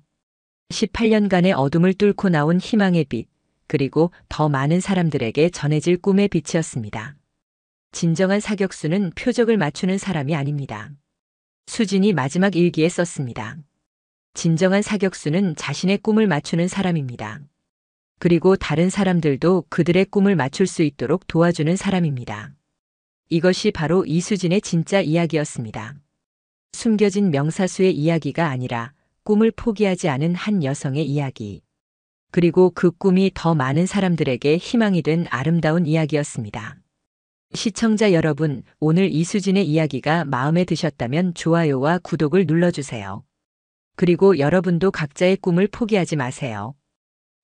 18년간의 어둠을 뚫고 나온 희망의 빛, 그리고 더 많은 사람들에게 전해질 꿈의 빛이었습니다. 진정한 사격수는 표적을 맞추는 사람이 아닙니다. 수진이 마지막 일기에 썼습니다. 진정한 사격수는 자신의 꿈을 맞추는 사람입니다. 그리고 다른 사람들도 그들의 꿈을 맞출 수 있도록 도와주는 사람입니다. 이것이 바로 이수진의 진짜 이야기였습니다. 숨겨진 명사수의 이야기가 아니라 꿈을 포기하지 않은 한 여성의 이야기. 그리고 그 꿈이 더 많은 사람들에게 희망이 된 아름다운 이야기였습니다. 시청자 여러분, 오늘 이수진의 이야기가 마음에 드셨다면 좋아요와 구독을 눌러주세요. 그리고 여러분도 각자의 꿈을 포기하지 마세요.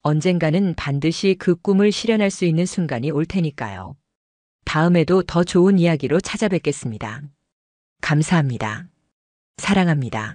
언젠가는 반드시 그 꿈을 실현할 수 있는 순간이 올 테니까요. 다음에도 더 좋은 이야기로 찾아뵙겠습니다. 감사합니다. 사랑합니다.